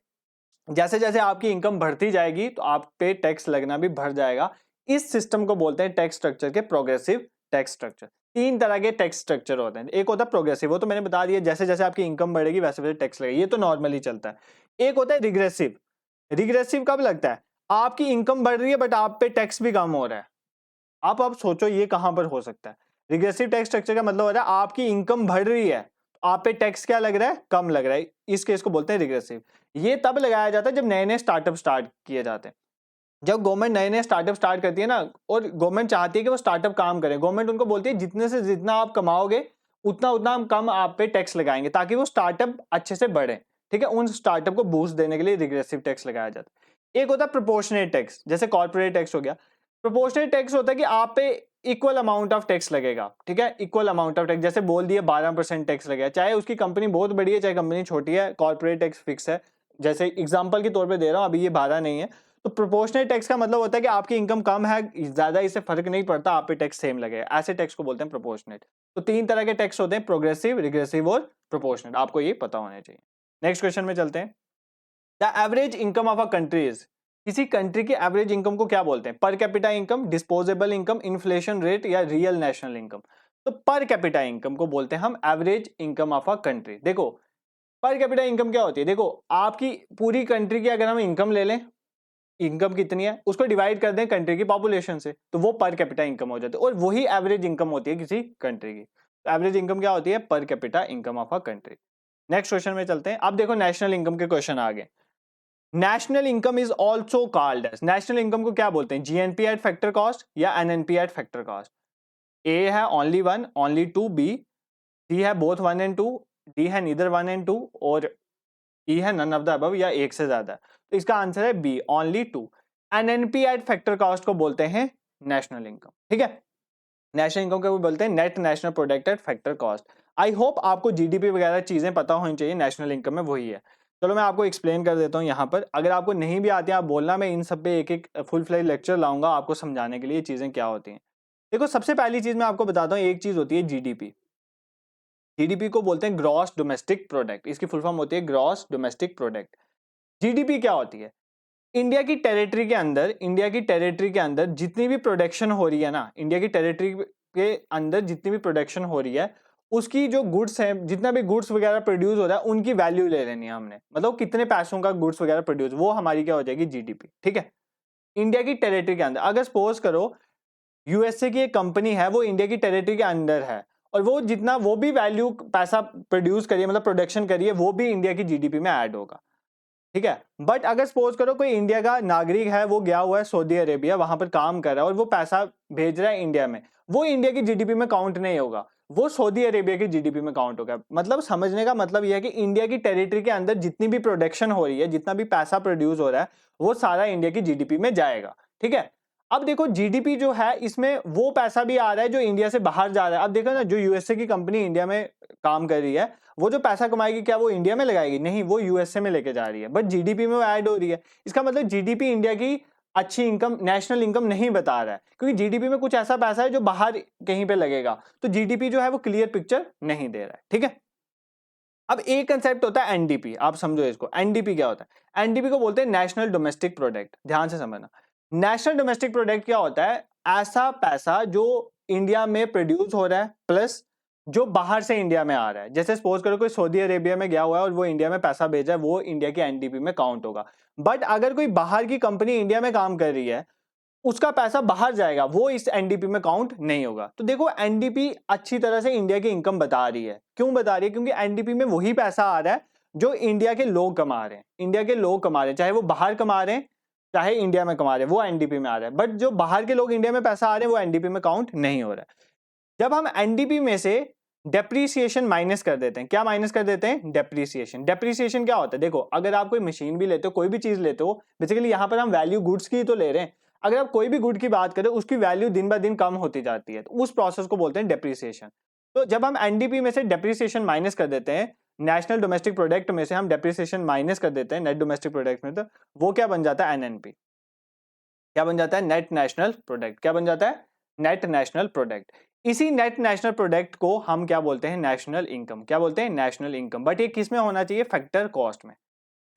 जैसे जैसे आपकी इनकम बढ़ती जाएगी तो आप पे टैक्स लगना भी बढ़ जाएगा। इस सिस्टम को बोलते हैं टैक्स स्ट्रक्चर के प्रोग्रेसिव टैक्स स्ट्रक्चर। तीन तरह के टैक्स स्ट्रक्चर होते हैं। एक होता है प्रोग्रेसिव, वो तो मैंने बता दिया, जैसे जैसे आपकी इनकम बढ़ेगी वैसे वैसे टैक्स लगेगा, ये तो नॉर्मली चलता है। एक होता है रिग्रेसिव। रिग्रेसिव कब लगता है? आपकी इनकम बढ़ रही है बट आप पे टैक्स भी कम हो रहा है। आप सोचो ये कहां पर हो सकता है? रिग्रेसिव टैक्स स्ट्रक्चर का मतलब होता है आपकी इनकम बढ़ रही है, आप पे टैक्स क्या लग रहा है? कम लग रहा है। इस केस को बोलते हैं रिग्रेसिव। ये तब लगाया जाता है जब नए नए स्टार्टअप स्टार्ट किए जाते हैं। जब गवर्नमेंट नए नए स्टार्टअप स्टार्ट करती है ना, और गवर्नमेंट चाहती है कि वो स्टार्टअप काम करें, गवर्नमेंट उनको बोलती है जितने से जितना आप कमाओगे उतना उतना हम कम आप पे टैक्स लगाएंगे ताकि वो स्टार्टअप अच्छे से बढ़े। ठीक है, उन स्टार्टअप को बूस्ट देने के लिए रिग्रेसिव टैक्स लगाया जाता है। एक होता है प्रोपोर्शनेट टैक्स, जैसे कॉर्पोरेट टैक्स हो गया। प्रोपोर्शनेट टैक्स होता है कि आप पे इक्वल अमाउंट ऑफ टैक्स लगेगा। ठीक है, इक्वल अमाउंट ऑफ टैक्स, जैसे बोल दिए 12% टैक्स लगेगा, चाहे उसकी कंपनी बहुत बड़ी है चाहे कंपनी छोटी है, कॉर्पोरेट टैक्स फिक्स है। जैसे एग्जांपल के तौर पे दे रहा हूं, अभी ये 12 नहीं है। तो प्रोपोर्शनेट टैक्स का मतलब होता है कि आपकी इनकम कम है, ज्यादा, इससे फर्क नहीं पड़ता, आप पे टैक्स सेम लगेगा। ऐसे टैक्स को बोलते हैं प्रोपोर्शनेट। तो तीन तरह के टैक्स होते हैं, प्रोग्रेसिव, रिग्रेसिव और प्रोपोर्शनेट। आपको ये पता होना चाहिए। नेक्स्ट क्वेश्चन में चलते हैं। The average income of a country is, किसी कंट्री की एवरेज इनकम को क्या बोलते हैं? पर capita income, disposable income, inflation rate, या रियल नेशनल इनकम। तो पर कैपिटा इनकम को बोलते हैं हम average income of a country. देखो पर कैपिटा इनकम क्या होती है? देखो आपकी पूरी कंट्री की अगर हम इनकम ले लें, इनकम कितनी है उसको डिवाइड कर दें कंट्री की पॉपुलेशन से, तो वो पर कैपिटा इनकम हो जाती है, और वही एवरेज इनकम होती है किसी कंट्री की। तो एवरेज इनकम क्या होती है? Per capita income of a country. Next question में चलते हैं। अब देखो नेशनल इनकम के क्वेश्चन आ गए। National income is also called as, national income को क्या बोलते हैं? जीएनपी एट फैक्टर कॉस्ट या NNP at factor cost? A है only one, only two, B C है both one and two, D है नीदर वन एंड टू, और E है नन ऑफ द अबव या एक से ज्यादा। तो इसका आंसर है B, only two. NNP at factor cost को बोलते हैं नेशनल इनकम। ठीक है, नेशनल इनकम को बोलते हैं net national product at factor cost. I hope आपको जीडीपी वगैरह चीजें पता होनी चाहिए, नेशनल इनकम में वही है। चलो मैं आपको एक्सप्लेन कर देता हूँ यहाँ पर, अगर आपको नहीं भी आती है आप बोलना, मैं इन सब पे एक एक फुल फ्लेज लेक्चर लाऊंगा आपको समझाने के लिए चीजें क्या होती हैं। देखो सबसे पहली चीज मैं आपको बताता हूँ, एक चीज होती है जीडीपी। जीडीपी को बोलते हैं ग्रॉस डोमेस्टिक प्रोडक्ट, इसकी फुल फॉर्म होती है ग्रॉस डोमेस्टिक प्रोडक्ट। जीडीपी क्या होती है? इंडिया की टेरिटरी के अंदर, इंडिया की टेरिटरी के अंदर जितनी भी प्रोडक्शन हो रही है ना, इंडिया की टेरिटरी के अंदर जितनी भी प्रोडक्शन हो रही है, उसकी जो गुड्स है, जितना भी गुड्स वगैरह प्रोड्यूस हो रहा है, उनकी वैल्यू ले लेनी है हमने, मतलब कितने पैसों का गुड्स वगैरह प्रोड्यूस, वो हमारी क्या हो जाएगी? जीडीपी। ठीक है, इंडिया की टेरिटरी के अंदर। अगर सपोज करो यूएसए की एक कंपनी है, वो इंडिया की टेरिटरी के अंदर है, और वो जितना वो भी वैल्यू पैसा प्रोड्यूस करिए, मतलब प्रोडक्शन करिए, वो भी इंडिया की जीडीपी में ऐड होगा। ठीक है, बट अगर सपोज करो कोई इंडिया का नागरिक है, वो गया हुआ है सऊदी अरेबिया, वहां पर काम कर रहा है और वो पैसा भेज रहा है इंडिया में, वो इंडिया की जीडीपी में काउंट नहीं होगा। वो सऊदी अरेबिया की जीडीपी में काउंट होगा। मतलब समझने का मतलब यह है कि इंडिया की टेरिटरी के अंदर जितनी भी प्रोडक्शन हो रही है, जितना भी पैसा प्रोड्यूस हो रहा है, वो सारा इंडिया की जीडीपी में जाएगा। ठीक है, अब देखो जीडीपी जो है इसमें वो पैसा भी आ रहा है जो इंडिया से बाहर जा रहा है। अब देखो ना, जो यूएसए की कंपनी इंडिया में काम कर रही है, वो जो पैसा कमाएगी क्या वो इंडिया में लगाएगी? नहीं, वो यूएसए में लेके जा रही है, बट जीडीपी में वो ऐड हो रही है। इसका मतलब जीडीपी इंडिया की अच्छी इनकम, नेशनल इनकम नहीं बता रहा है, क्योंकि जीडीपी में कुछ ऐसा पैसा है जो बाहर कहीं पे लगेगा, तो जीडीपी जो है वो क्लियर पिक्चर नहीं दे रहा है। ठीक है, अब एक कंसेप्ट होता है एनडीपी, आप समझो इसको। एनडीपी क्या होता है? एनडीपी को बोलते हैं नेशनल डोमेस्टिक प्रोडक्ट। ध्यान से समझना, नेशनल डोमेस्टिक प्रोडक्ट क्या होता है? ऐसा पैसा जो इंडिया में प्रोड्यूस हो रहा है प्लस जो बाहर से इंडिया में आ रहा है। जैसे सपोज करो कोई सऊदी अरेबिया में गया हुआ है और वो इंडिया में पैसा भेजा है, वो इंडिया की एनडीपी में काउंट होगा। बट अगर कोई बाहर की कंपनी इंडिया में काम कर रही है, उसका पैसा बाहर जाएगा, वो इस एनडीपी में काउंट नहीं होगा। तो देखो एनडीपी अच्छी तरह से इंडिया की इनकम बता रही है। क्यों बता रही है? क्योंकि एनडीपी में वही पैसा आ रहा है जो इंडिया के लोग कमा रहे हैं। इंडिया के लोग कमा रहे हैं, चाहे वो बाहर कमा रहे हैं चाहे इंडिया में कमा रहे हैं, वो एनडीपी में आ रहा है। बट जो बाहर के लोग इंडिया में पैसा आ रहे हैं वो एनडीपी में काउंट नहीं हो रहा है। जब हम एनडीपी में से डेप्रीसिएशन माइनस कर देते हैं, क्या माइनस कर देते हैं? डेप्रीसिएशन। डेप्रीसिएशन क्या होता है? देखो, अगर आप कोई मशीन भी लेते हो, कोई भी चीज लेते हो, बेसिकली यहां पर हम वैल्यू गुड्स की तो ले रहे हैं। अगर आप कोई भी गुड की बात करें, उसकी वैल्यू दिन ब दिन कम होती जाती है, तो उस प्रोसेस को बोलते हैं डेप्रीसिएशन। तो जब हम एनडीपी में से डेप्रीसिएशन माइनस कर देते हैं, नेशनल डोमेस्टिक प्रोडक्ट में से हम डेप्रीसिएशन माइनस कर देते हैं नेट डोमेस्टिक प्रोडक्ट में, तो वो क्या बन जाता है? एनएनपी। क्या बन जाता है? Net national product. क्या बन जाता है? Net national product. इसी नेट नेशनल प्रोडक्ट को हम क्या बोलते हैं? National income. क्या बोलते हैं? National income. बट ये किस में होना चाहिए? फैक्टर कॉस्ट में।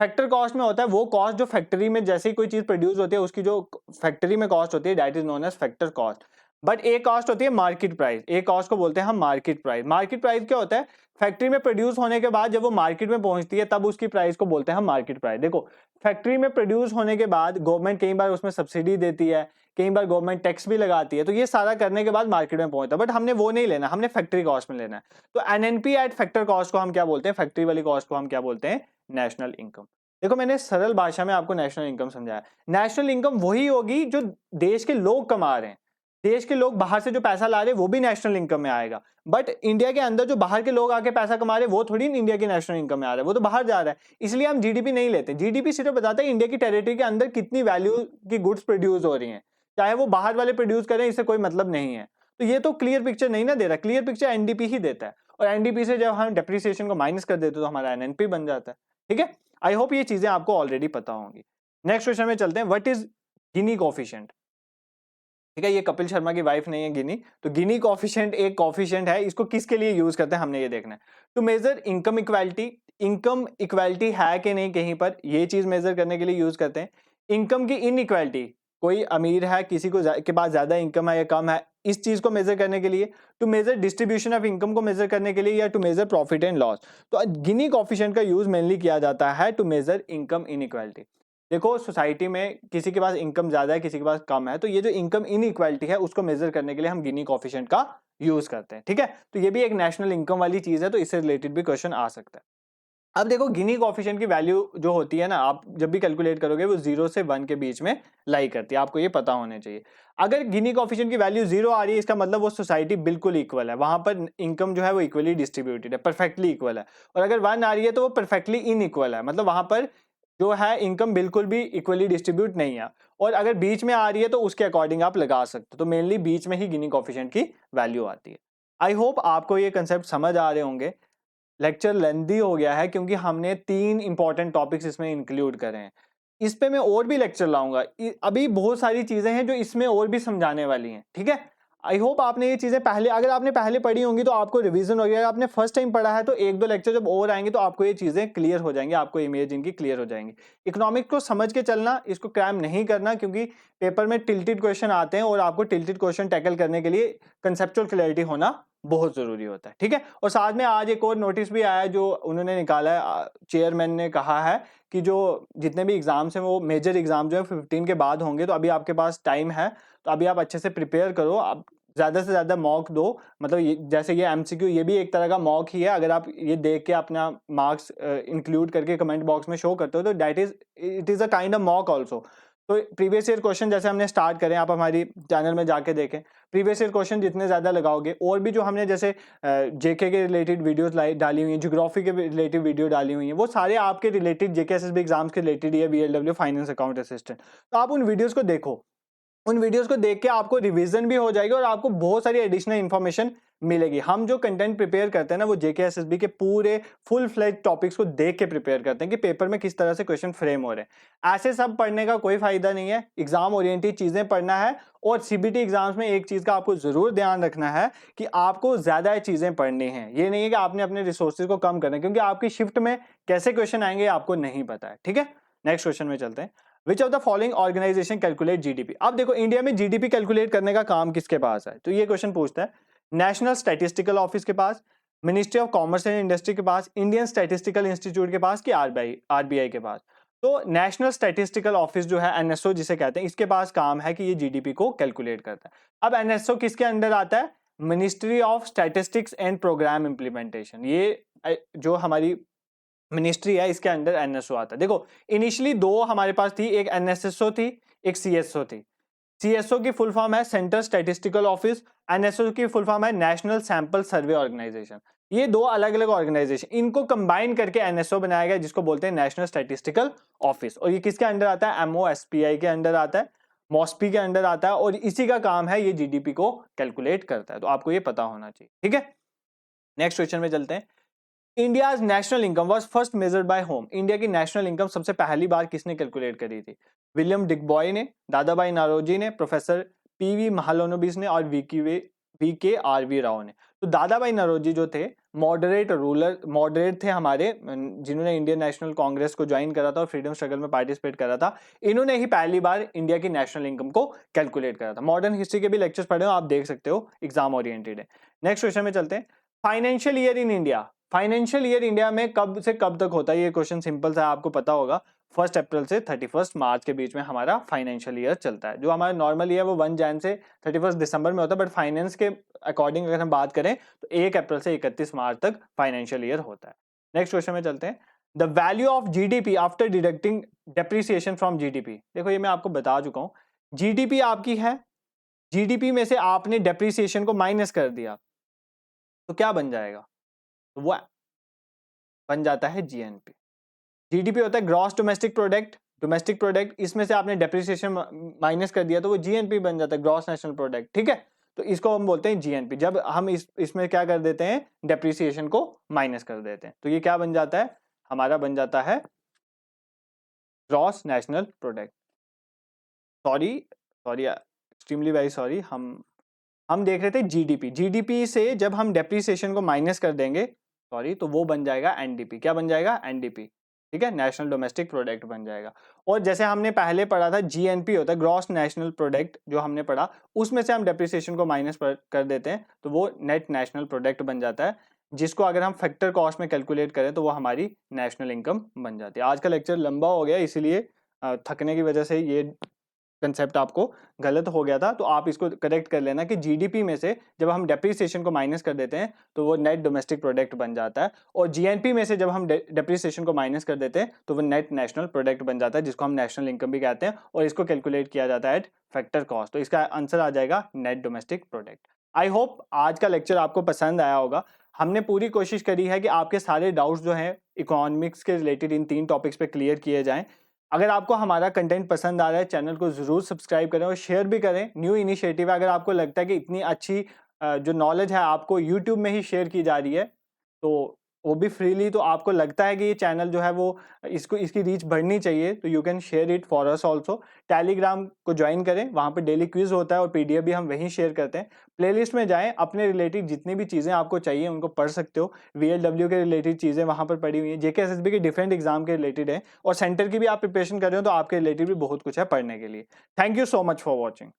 फैक्टर कॉस्ट में होता है वो कॉस्ट जो फैक्ट्री में जैसे ही कोई चीज प्रोड्यूस होती है, उसकी जो फैक्ट्री में कॉस्ट होती है, that is known age factor cost. But एक कॉस्ट होती है मार्केट प्राइस, एक कॉस्ट को बोलते हैं हम मार्केट प्राइस। मार्केट प्राइस क्या होता है? फैक्ट्री में प्रोड्यूस होने के बाद जब वो मार्केट में पहुंचती है, तब उसकी प्राइस को बोलते हैं हम मार्केट प्राइस। देखो, फैक्ट्री में प्रोड्यूस होने के बाद गवर्नमेंट कई बार उसमें सब्सिडी देती है, कई बार गवर्नमेंट टैक्स भी लगाती है, तो ये सारा करने के बाद मार्केट में पहुंचता है। बट हमने वो नहीं लेना, हमने फैक्ट्री कॉस्ट में लेना है। तो एनएनपी एट फैक्टर कॉस्ट को हम क्या बोलते हैं? फैक्ट्री वाली कॉस्ट को हम क्या बोलते हैं? National income. देखो, मैंने सरल भाषा में आपको नेशनल इनकम समझाया। नेशनल इनकम वही होगी जो देश के लोग कमा रहे हैं। देश के लोग बाहर से जो पैसा ला रहे हैं वो भी नेशनल इनकम में आएगा। बट इंडिया के अंदर जो बाहर के लोग आके पैसा कमा रहे हैं वो थोड़ी इंडिया की नेशनल इनकम में आ रहा है, वो तो बाहर जा रहा है। इसलिए हम जीडीपी नहीं लेते। जीडीपी सिर्फ बताता है इंडिया की टेरिटरी के अंदर कितनी वैल्यू की गुड्स प्रोड्यूस हो रही हैं, चाहे वो बाहर वाले प्रोड्यूस करें, इससे कोई मतलब नहीं है। तो ये तो क्लियर पिक्चर नहीं ना दे रहा, क्लियर पिक्चर एनडीपी ही देता है। और एनडीपी से जब हम डेप्रिसिएशन को माइनस कर देते हैं तो हमारा एनएनपी बन जाता है। ठीक है, आई होप ये चीजें आपको ऑलरेडी पता होंगी। नेक्स्ट क्वेश्चन में चलते हैं। What is Guinea coefficient? ठीक है, ये कपिल शर्मा की वाइफ नहीं है गिनी। तो गिनी कोफिशिएंट एक कोफिशिएंट है, इसको किसके लिए यूज करते हैं हमने ये देखना है। To measure income equality. Income equality है कि नहीं कहीं पर, ये चीज मेजर करने के लिए यूज करते हैं। इनकम की इनइक्वालिटी, कोई अमीर है, किसी को के पास ज्यादा इनकम है या कम है, इस चीज को मेजर करने के लिए। To measure distribution of income को मेजर करने के लिए, या to measure profit and loss. तो गिनी कोफिशिएंट का यूज मेनली किया जाता है टू मेजर इनकम इनइक्वालिटी। देखो, सोसाइटी में किसी के पास इनकम ज्यादा है, किसी के पास कम है, तो ये जो इनकम इनइक्वालिटी है उसको मेजर करने के लिए हम गिनी कोफिशिएंट का यूज करते हैं। ठीक है, तो ये भी एक नेशनल इनकम वाली चीज है, तो इससे रिलेटेड भी क्वेश्चन आ सकता है। अब देखो, गिनी कोफिशिएंट की वैल्यू जो होती है ना, आप जब भी कैलकुलेट करोगे वो 0 से 1 के बीच में लाई करती है, आपको ये पता होने चाहिए। अगर गिनी कोफिशिएंट की वैल्यू 0 आ रही है, इसका मतलब वो सोसाइटी बिल्कुल इक्वल है, वहां पर इनकम जो है वो इक्वली डिस्ट्रीब्यूटेड है, परफेक्टली इक्वल है। और अगर 1 आ रही है तो वो परफेक्टली इनइक्वल है, मतलब वहां पर जो है इनकम बिल्कुल भी इक्वली डिस्ट्रीब्यूट नहीं है। और अगर बीच में आ रही है तो उसके अकॉर्डिंग आप लगा सकते हो। तो मेनली बीच में ही गिनी कोफिशिएंट की वैल्यू आती है। आई होप आपको ये कंसेप्ट समझ आ रहे होंगे। लेक्चर लेंदी हो गया है क्योंकि हमने 3 इंपॉर्टेंट टॉपिक्स इसमें इंक्लूड करे हैं। इस पे मैं और भी लेक्चर लाऊंगा। अभी बहुत सारी चीजें हैं जो इसमें और भी समझाने वाली हैं। ठीक है, आई होप आपने ये चीजें पहले, अगर आपने पहले पढ़ी होंगी तो आपको रिवीजन हो गया। अगर आपने फर्स्ट टाइम पढ़ा है तो 1-2 लेक्चर जब और आएंगे तो आपको ये चीजें क्लियर हो जाएंगी, आपको इमेज इनकी क्लियर हो जाएंगी। इकोनॉमिक को समझ के चलना, इसको क्रैम नहीं करना, क्योंकि पेपर में टिल्टेड क्वेश्चन आते हैं और आपको टिल्टेड क्वेश्चन टैकल करने के लिए कंसेप्चुअल क्लैरिटी होना बहुत जरूरी होता है। ठीक है, और साथ में आज एक और नोटिस भी आया जो उन्होंने निकाला है, चेयरमैन ने कहा है कि जो जितने भी एग्जाम्स हैं वो मेजर एग्जाम जो है 15 के बाद होंगे। तो अभी आपके पास टाइम है, तो अभी आप अच्छे से प्रिपेयर करो, आप ज्यादा से ज्यादा मॉक दो। मतलब जैसे ये एमसीक्यू, ये भी एक तरह का मॉक ही है। अगर आप ये देख के अपना मार्क्स इंक्लूड करके कमेंट बॉक्स में शो करते हो तो that is, it is a kind of mock also. तो प्रीवियस ईयर क्वेश्चन जैसे हमने स्टार्ट करें, आप हमारी चैनल में जाके देखें, प्रीवियस ईयर क्वेश्चन जितने ज़्यादा लगाओगे, और भी जो हमने जैसे जेके के रिलेटेड वीडियोस डाली हुई हैं, ज्योग्राफी के रिलेटेड वीडियो डाली हुई हैं, वो सारे आपके रिलेटेड जेके एसएसबी एग्जाम्स के रिलेटेड ही है, बीएलडब्ल्यू फाइनेंस अकाउंट असिस्टेंट। तो आप उन वीडियोज़ को देखो, उन वीडियोस को देख के आपको रिवीजन भी हो जाएगी और आपको बहुत सारी एडिशनल इन्फॉर्मेशन मिलेगी। हम जो कंटेंट प्रिपेयर करते हैं ना, वो जेके एसएसबी के पूरे फुल फ्लेज टॉपिक्स को देख के प्रिपेयर करते हैं कि पेपर में किस तरह से क्वेश्चन फ्रेम हो रहे हैं। ऐसे सब पढ़ने का कोई फायदा नहीं है, एग्जाम ओरिएंटेड चीजें पढ़ना है। और सीबीटी एग्जाम्स में एक चीज का आपको जरूर ध्यान रखना है कि आपको ज्यादा चीजें पढ़नी है, ये नहीं है कि आपने अपने रिसोर्सेज को कम करना है, क्योंकि आपकी शिफ्ट में कैसे क्वेश्चन आएंगे आपको नहीं पता है। ठीक है, नेक्स्ट क्वेश्चन में चलते हैं। Which of the following organisation calculate GDP. अब देखो इंडिया में जीडीपी कैलकुलेट करने का काम किसके पास है, तो ये क्वेश्चन पूछता है नेशनल स्टैटिस्टिकल ऑफिस के पास, ministry of commerce and industry के पास, इंडियन स्टैटिस्टिकल इंस्टीट्यूट के पास, कि आरबीआई के पास। तो नेशनल स्टैटिस्टिकल ऑफिस जो है, एनएसओ जिसे कहते हैं, इसके पास काम है कि ये जीडीपी को कैलकुलेट करता है। अब एनएसओ किसके अंडर आता है, ministry of statistics and programme implementation. ये जो हमारी मिनिस्ट्री है, इसके अंडर एनएसओ आता है। देखो इनिशियली दो हमारे पास थी, एक एनएसएसओ थी, एक सीएसओ थी। सीएसओ की फुल फॉर्म है सेंट्रल स्टैटिस्टिकल ऑफिस, एनएसओ की फुल फॉर्म है नेशनल सैंपल सर्वे ऑर्गेनाइजेशन। ये दो अलग अलग ऑर्गेनाइजेशन, इनको कंबाइन करके एनएसओ बनाया गया, जिसको बोलते हैं नेशनल स्टैटिस्टिकल ऑफिस। और ये किसके अंडर आता है, एमओएसपीआई के अंडर आता है, मॉस्पी के अंडर आता है, और इसी का काम है ये जीडीपी को कैलकुलेट करता है। तो आपको ये पता होना चाहिए। ठीक है, नेक्स्ट क्वेश्चन में चलते हैं। India national income was first measured by home. India की नेशनल इनकम सबसे पहली बार किसने कैलकुलेट करी थी, विलियम डिकबॉय ने, दादाभाई नौरोजी ने, प्रोफेसर पीवी महालनोबिस ने, और वीके आरवी राव ने। तो दादाभाई नौरोजी जो थे मॉडरेट थे हमारे, जिन्होंने इंडियन नेशनल कांग्रेस को ज्वाइन करा था और फ्रीडम स्ट्रगल में पार्टिसिपेट करा था। इन्होंने ही पहली बार इंडिया की नेशनल इनकम को कैलकुलेट करा था। मॉडर्न हिस्ट्री के भी लेक्चर्स पढ़े हो, आप देख सकते हो, एग्जाम ओरिएंटेड है। नेक्स्ट क्वेश्चन में चलते हैं। Financial year in India. Financial year India में कब से कब तक होता है, ये क्वेश्चन सिंपल सा आपको पता होगा। 1 अप्रैल से 31 मार्च के बीच में हमारा फाइनेंशियल ईयर चलता है। जो हमारा नॉर्मल ईयर वो 1 जन से 31 दिसंबर में होता है, बट फाइनेंस के अकॉर्डिंग अगर हम बात करें तो 1 अप्रैल से 31 मार्च तक फाइनेंशियल ईयर होता है। नेक्स्ट क्वेश्चन में चलते हैं। The value of GDP after deducting depreciation from GDP. देखो ये मैं आपको बता चुका हूँ, जीडीपी आपकी है, जीडीपी में से आपने डेप्रिसिएशन को माइनस कर दिया तो क्या बन जाएगा, वो बन जाता है जीएनपी। जीडीपी होता है ग्रॉस डोमेस्टिक प्रोडक्ट, इसमें से आपने डेप्रिसिएशन माइनस कर दिया तो वो जीएनपी बन जाता है, ग्रॉस नेशनल प्रोडक्ट। ठीक है, तो इसको हम बोलते हैं जीएनपी, जब हम इसमें क्या कर देते हैं, डेप्रिसिएशन को माइनस कर देते हैं। तो ये क्या बन जाता है, हमारा बन जाता है gross national product. Sorry extremely very sorry, हम देख रहे थे जीडीपी से जब हम डेप्रिसिएशन को माइनस कर देंगे, सॉरी, तो वो बन जाएगा एनडीपी। क्या बन जाएगा, एनडीपी। ठीक है, नेशनल डोमेस्टिक प्रोडक्ट बन जाएगा। और जैसे हमने पहले पढ़ा था, जीएनपी होता है ग्रॉस नेशनल प्रोडक्ट, जो हमने पढ़ा उसमें से हम डेप्रिसिएशन को माइनस कर देते हैं तो वो नेट नेशनल प्रोडक्ट बन जाता है, जिसको अगर हम फैक्टर कॉस्ट में कैलकुलेट करें तो वो हमारी नेशनल इनकम बन जाती है। आज का लेक्चर लंबा हो गया, इसीलिए थकने की वजह से ये कंसेप्ट आपको गलत हो गया था, तो आप इसको करेक्ट कर लेना कि जीडीपी में से जब हम डेप्रिसिएशन को माइनस कर देते हैं तो वो नेट डोमेस्टिक प्रोडक्ट बन जाता है, और जीएनपी में से जब हम डेप्रिसिएशन को माइनस कर देते हैं तो वो नेट नेशनल प्रोडक्ट बन जाता है, जिसको हम नेशनल इनकम भी कहते हैं, और इसको कैलकुलेट किया जाता है एट फैक्टर कॉस्ट। तो इसका आंसर आ जाएगा net domestic product. I hope आज का लेक्चर आपको पसंद आया होगा। हमने पूरी कोशिश करी है कि आपके सारे डाउट्स जो हैं इकोनॉमिक्स के रिलेटेड इन 3 टॉपिक्स पे क्लियर किए जाएं। अगर आपको हमारा कंटेंट पसंद आ रहा है, चैनल को जरूर सब्सक्राइब करें और शेयर भी करें। न्यू इनिशिएटिव है, अगर आपको लगता है कि इतनी अच्छी जो नॉलेज है आपको यूट्यूब में ही शेयर की जा रही है, तो वो भी फ्रीली, तो आपको लगता है कि ये चैनल जो है वो इसकी रीच बढ़नी चाहिए, तो you can share it for us also. Telegram को ज्वाइन करें, वहाँ पे डेली क्विज होता है और पीडीएफ भी हम वहीं शेयर करते हैं। प्लेलिस्ट में जाएं, अपने रिलेटेड जितनी भी चीज़ें आपको चाहिए उनको पढ़ सकते हो। वीएलडब्ल्यू के रिलेटेड चीज़ें वहाँ पर पढ़ी हुई हैं, जेके एसएसबी के डिफरेंट एग्जाम के रिलेटेड है, और सेंटर की भी आप प्रिपरेशन कर रहे हो तो आपके रिलेटेड भी बहुत कुछ है पढ़ने के लिए। Thank you so much for watching.